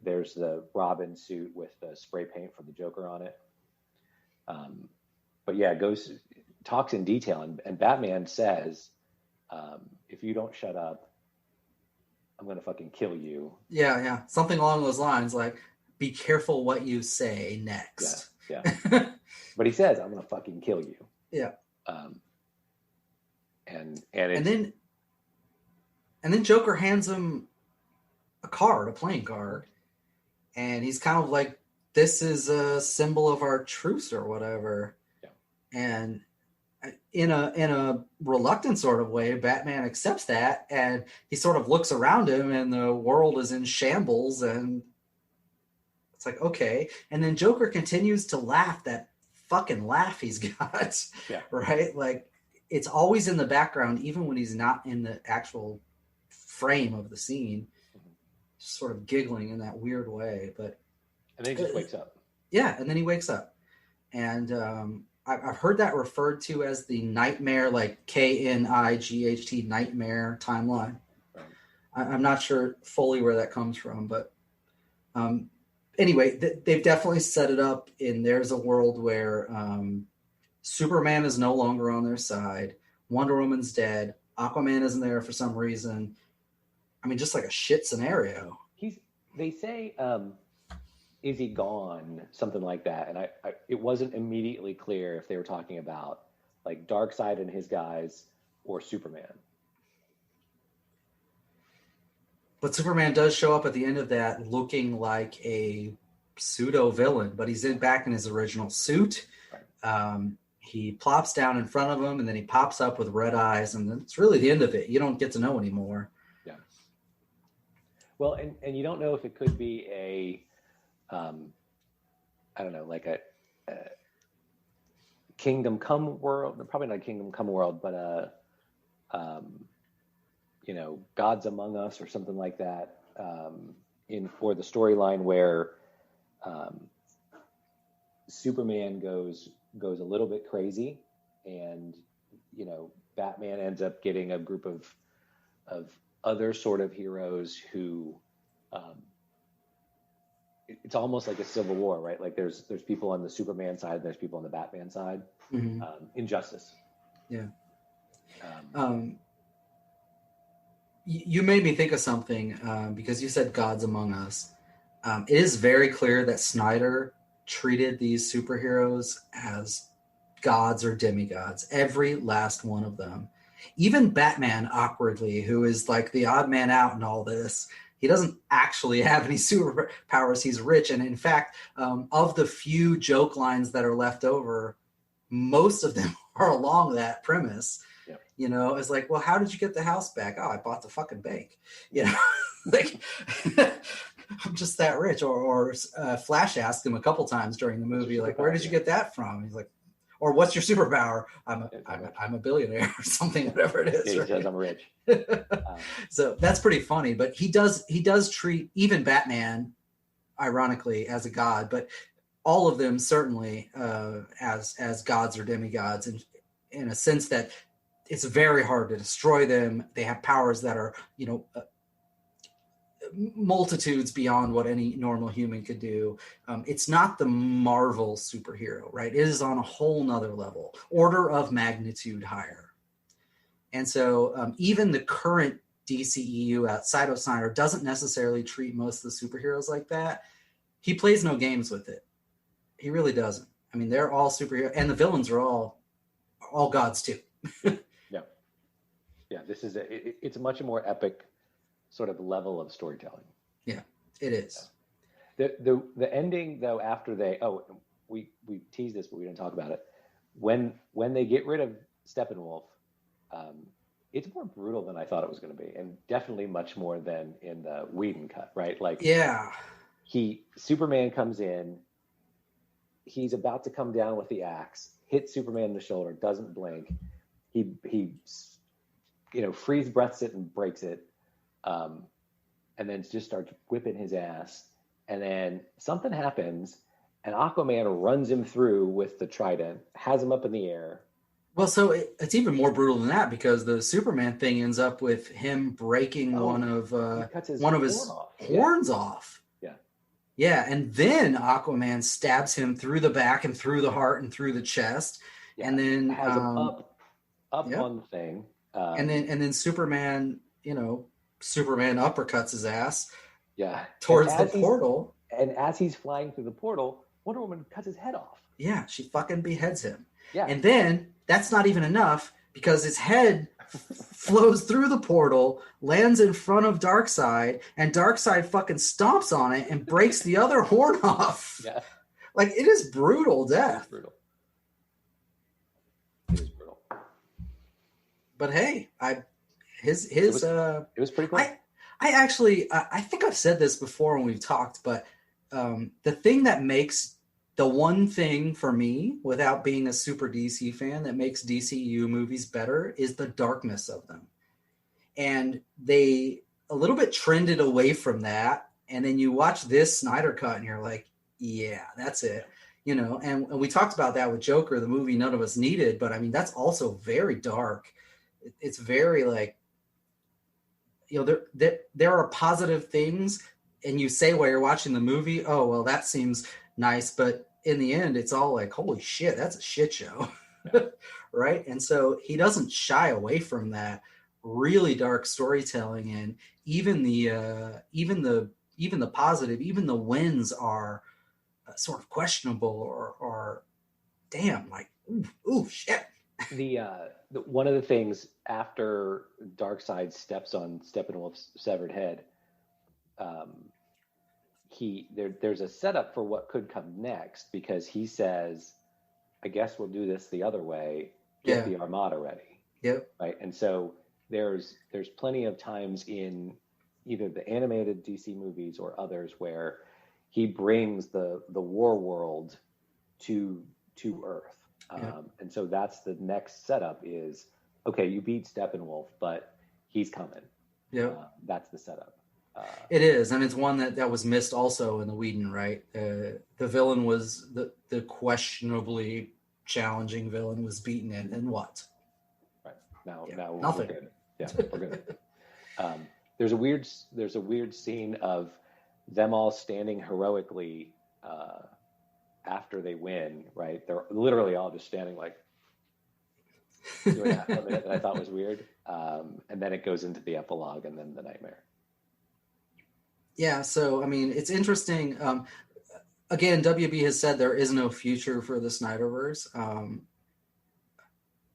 there's the Robin suit with the spray paint from the Joker on it. But yeah, talks in detail, and Batman says, if you don't shut up, I'm going to fucking kill you. Yeah. Something along those lines, like, be careful what you say next. Yeah. But he says, I'm going to fucking kill you. Yeah. And then Joker hands him a playing card, and he's kind of like, this is a symbol of our truce or whatever. Yeah. And in a reluctant sort of way, Batman accepts that, and he sort of looks around him and the world is in shambles, and it's like, okay. And then Joker continues to laugh, that fucking laugh he's got. Yeah. Right? Like, it's always in the background, even when he's not in the actual frame of the scene, just sort of giggling in that weird way. But and then he just wakes up. Yeah, and then he wakes up, and I've heard that referred to as the nightmare, like KNIGHT nightmare timeline. Right. I'm not sure fully where that comes from, but anyway, they've definitely set it up in there's a world where Superman is no longer on their side, Wonder Woman's dead, Aquaman isn't there for some reason. I mean, just like a shit scenario. They say, is he gone? Something like that. And it wasn't immediately clear if they were talking about like Darkseid and his guys or Superman. But Superman does show up at the end of that looking like a pseudo villain, but he's back in his original suit. Right. He plops down in front of him, and then he pops up with red eyes, and it's really the end of it. You don't get to know anymore. Yeah. Well, and you don't know if it could be a, I don't know, like a Kingdom Come world. Probably not a Kingdom Come world, but Gods Among Us or something like that. For the storyline where Superman goes a little bit crazy, and Batman ends up getting a group of other sort of heroes who it's almost like a civil war, right? Like there's people on the Superman side, there's people on the Batman side. Mm-hmm. Injustice. Yeah. You made me think of something because you said Gods Among Us. It is very clear that Snyder treated these superheroes as gods or demigods, every last one of them. Even Batman, awkwardly, who is like the odd man out in all this, he doesn't actually have any superpowers. He's rich. And in fact, of the few joke lines that are left over, most of them are along that premise. Yep. It's like, well, how did you get the house back? Oh, I bought the fucking bank. Like I'm just that rich. Or Flash asked him a couple times during the movie, like, where did you get that from? He's like, or what's your superpower? I'm a billionaire or something, whatever it is. Yeah, he says I'm rich. So that's pretty funny. But he does treat even Batman, ironically, as a god, but all of them certainly as gods or demigods, in a sense that it's very hard to destroy them. They have powers that are, multitudes beyond what any normal human could do. It's not the Marvel superhero, right? It is on a whole nother level, order of magnitude higher. And so even the current DCEU outside of Snyder doesn't necessarily treat most of the superheroes like that. He plays no games with it. He really doesn't. I mean, they're all superheroes, and the villains are all gods too. Yeah. This is it's a much more epic sort of level of storytelling. Yeah, it is. The ending though, after we teased this, but we didn't talk about it. When they get rid of Steppenwolf, it's more brutal than I thought it was going to be, and definitely much more than in the Whedon cut, right? Like, yeah, Superman comes in, he's about to come down with the axe, hits Superman in the shoulder, doesn't blink, he freeze breaths it and breaks it. And then just starts whipping his ass. And then something happens, and Aquaman runs him through with the trident, has him up in the air. Well, so it's even more brutal than that, because the Superman thing ends up with him breaking one of his horns off. Yeah. Yeah, and then Aquaman stabs him through the back and through the heart and through the chest. Yeah. And then has him up on the thing. And then Superman, Superman uppercuts his ass towards the portal. And as he's flying through the portal, Wonder Woman cuts his head off. Yeah, she fucking beheads him. Yeah. And then that's not even enough, because his head flows through the portal, lands in front of Darkseid, and Darkseid fucking stomps on it and breaks the other horn off. Yeah. Like, it is brutal death. It is brutal. But hey, it was pretty cool. I actually, I think I've said this before when we've talked, but the thing that makes the one thing for me, without being a super DC fan, that makes DCU movies better is the darkness of them. And they a little bit trended away from that. And then you watch this Snyder cut and you're like, yeah, that's it. You know, and we talked about that with Joker, the movie none of us needed. But I mean, that's also very dark. It's very like, you know, there are positive things. And you say while you're watching the movie, oh, well, that seems nice. But in the end, it's all like, holy shit, that's a shit show. Right. And so he doesn't shy away from that really dark storytelling. And even the positive, even the wins are sort of questionable or damn, like, ooh shit. The one of the things after Darkseid steps on Steppenwolf's severed head, there's a setup for what could come next, because he says, I guess we'll do this the other way, get the Armada ready. Yep. Right. And so there's plenty of times in either the animated DC movies or others where he brings the war world to Earth. And so that's the next setup is, okay, you beat Steppenwolf, but he's coming. Yeah. That's the setup. It is, and it's one that was missed also in the Whedon, right? The villain was the questionably challenging villain was beaten in, and what? Right. Now nothing. We're good. Yeah, we're good. There's a weird scene of them all standing heroically after they win, right? They're literally all just standing like doing that for a minute that I thought was weird. And then it goes into the epilogue and then the nightmare. Yeah, so I mean, it's interesting. Again, WB has said there is no future for the Snyderverse.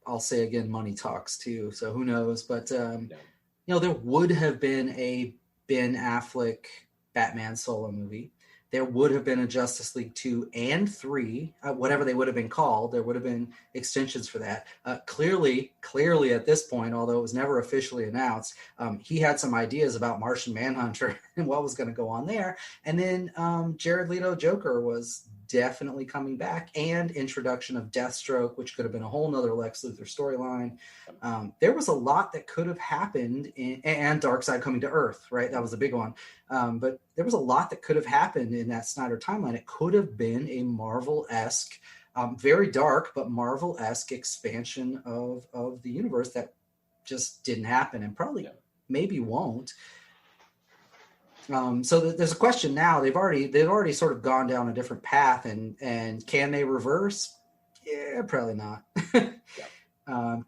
I'll say again, money talks too. So who knows? But you know, there would have been a Ben Affleck Batman solo movie. There would have been a Justice League 2 and 3, whatever they would have been called. There would have been extensions for that. Clearly at this point, although it was never officially announced, he had some ideas about Martian Manhunter and what was going to go on there. And then Jared Leto Joker was definitely coming back, and introduction of Deathstroke, which could have been a whole nother Lex Luthor storyline. There was a lot that could have happened, and Darkseid coming to Earth, right? That was a big one. But there was a lot that could have happened in that Snyder timeline. It could have been a Marvel-esque, very dark, but Marvel-esque expansion of the universe that just didn't happen, and probably maybe won't. So there's a question now. They've already sort of gone down a different path, and can they reverse? Yeah, probably not.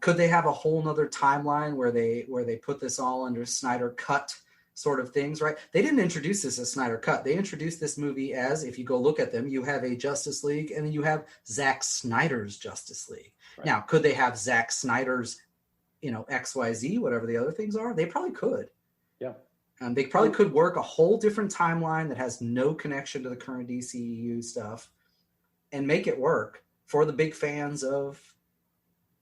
Could they have a whole nother timeline where they put this all under Snyder Cut sort of things, right? They didn't introduce this as Snyder Cut. They introduced this movie as, if you go look at them, you have a Justice League, and then you have Zack Snyder's Justice League. Right. Now, could they have Zack Snyder's, XYZ, whatever the other things are? They probably could. Yeah. They probably could work a whole different timeline that has no connection to the current DCEU stuff and make it work for the big fans of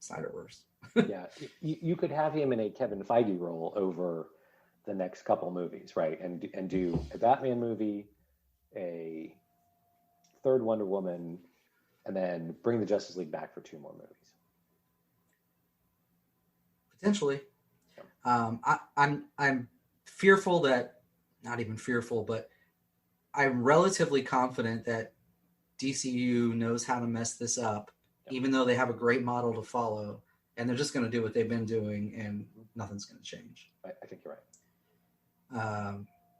Snyderverse. Yeah, you could have him in a Kevin Feige role over the next couple movies, right? And do a Batman movie, a third Wonder Woman, and then bring the Justice League back for 2 more movies. Potentially. I'm fearful that, not even fearful, but I'm relatively confident that DCU knows how to mess this up, even though they have a great model to follow, and they're just going to do what they've been doing, and nothing's going to change. I think you're right.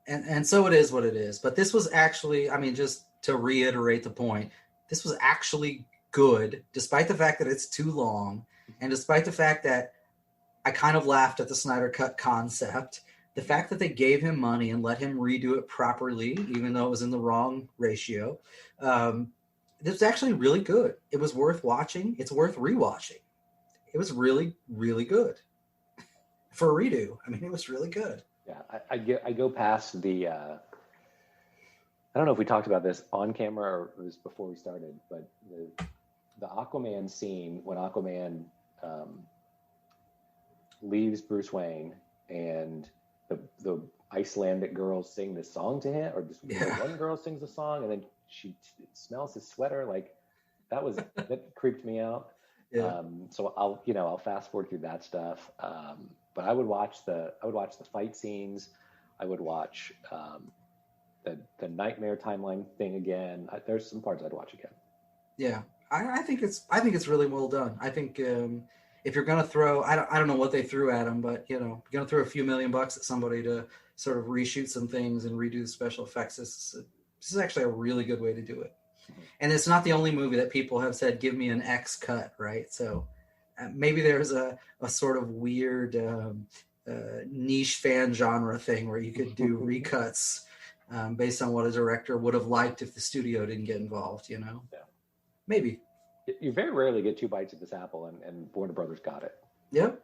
And so it is what it is. But this was actually, I mean, just to reiterate the point, this was actually good, despite the fact that it's too long, and despite the fact that I kind of laughed at the Snyder Cut concept. The fact that they gave him money and let him redo it properly, even though it was in the wrong ratio, it was actually really good. It was worth watching. It's worth rewatching. It was really, really good for a redo. I mean, it was really good. Yeah, I go past the. I don't know if we talked about this on camera or it was before we started, but the Aquaman scene when Aquaman leaves Bruce Wayne and the Icelandic girls sing this song to him, or just one girl sings the song, and then smells his sweater. Like that creeped me out. Yeah. So I'll fast forward through that stuff. But I would watch the fight scenes. I would watch the nightmare timeline thing again. There's some parts I'd watch again. Yeah, I think it's really well done. I think if you're gonna throw, I don't know what they threw at him, but you're gonna throw a few $1,000,000 at somebody to sort of reshoot some things and redo the special effects. This is actually a really good way to do it. And it's not the only movie that people have said, give me an X cut, right? So maybe there's a sort of weird niche fan genre thing where you could do recuts based on what a director would have liked if the studio didn't get involved, Yeah. Maybe. You very rarely get 2 bites at this apple, and Warner Brothers got it. Yep.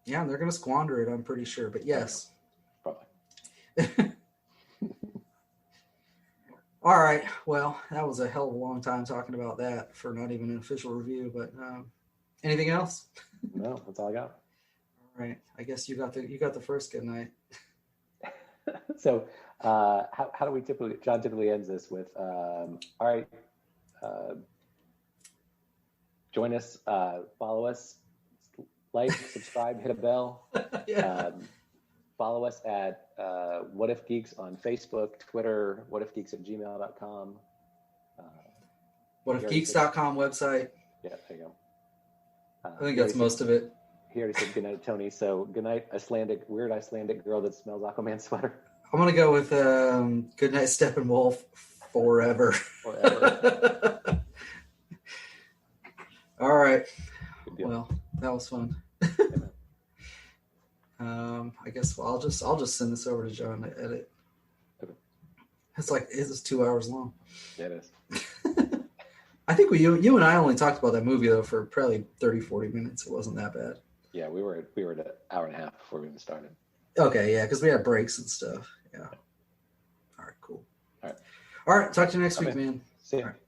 Yeah, and they're going to squander it, I'm pretty sure. But yes. Probably. All right. Well, that was a hell of a long time talking about that for not even an official review. But anything else? No, that's all I got. All right. I guess you got the first good night. So how do we John typically ends this with, all right, join us, follow us, like, subscribe, hit a bell. Yeah. Follow us at What If Geeks on Facebook, Twitter, whatifgeeks@gmail.com. Whatifgeeks.com website. Yeah, there you go. I think that's most of it. He already said goodnight, Tony. So goodnight, weird Icelandic girl that smells Aquaman sweater. I'm going to go with goodnight, Steppenwolf, forever. Forever. All right. Well, that was fun. I guess I'll just send this over to John to edit. Okay. It's 2 hours long. Yeah, it is. I think you and I only talked about that movie though for probably 30-40 minutes. It wasn't that bad. Yeah, we were at an hour and a half before we even started. Okay, yeah, because we had breaks and stuff. Yeah. All right, cool. All right. All right, talk to you next week, man. See you. All right.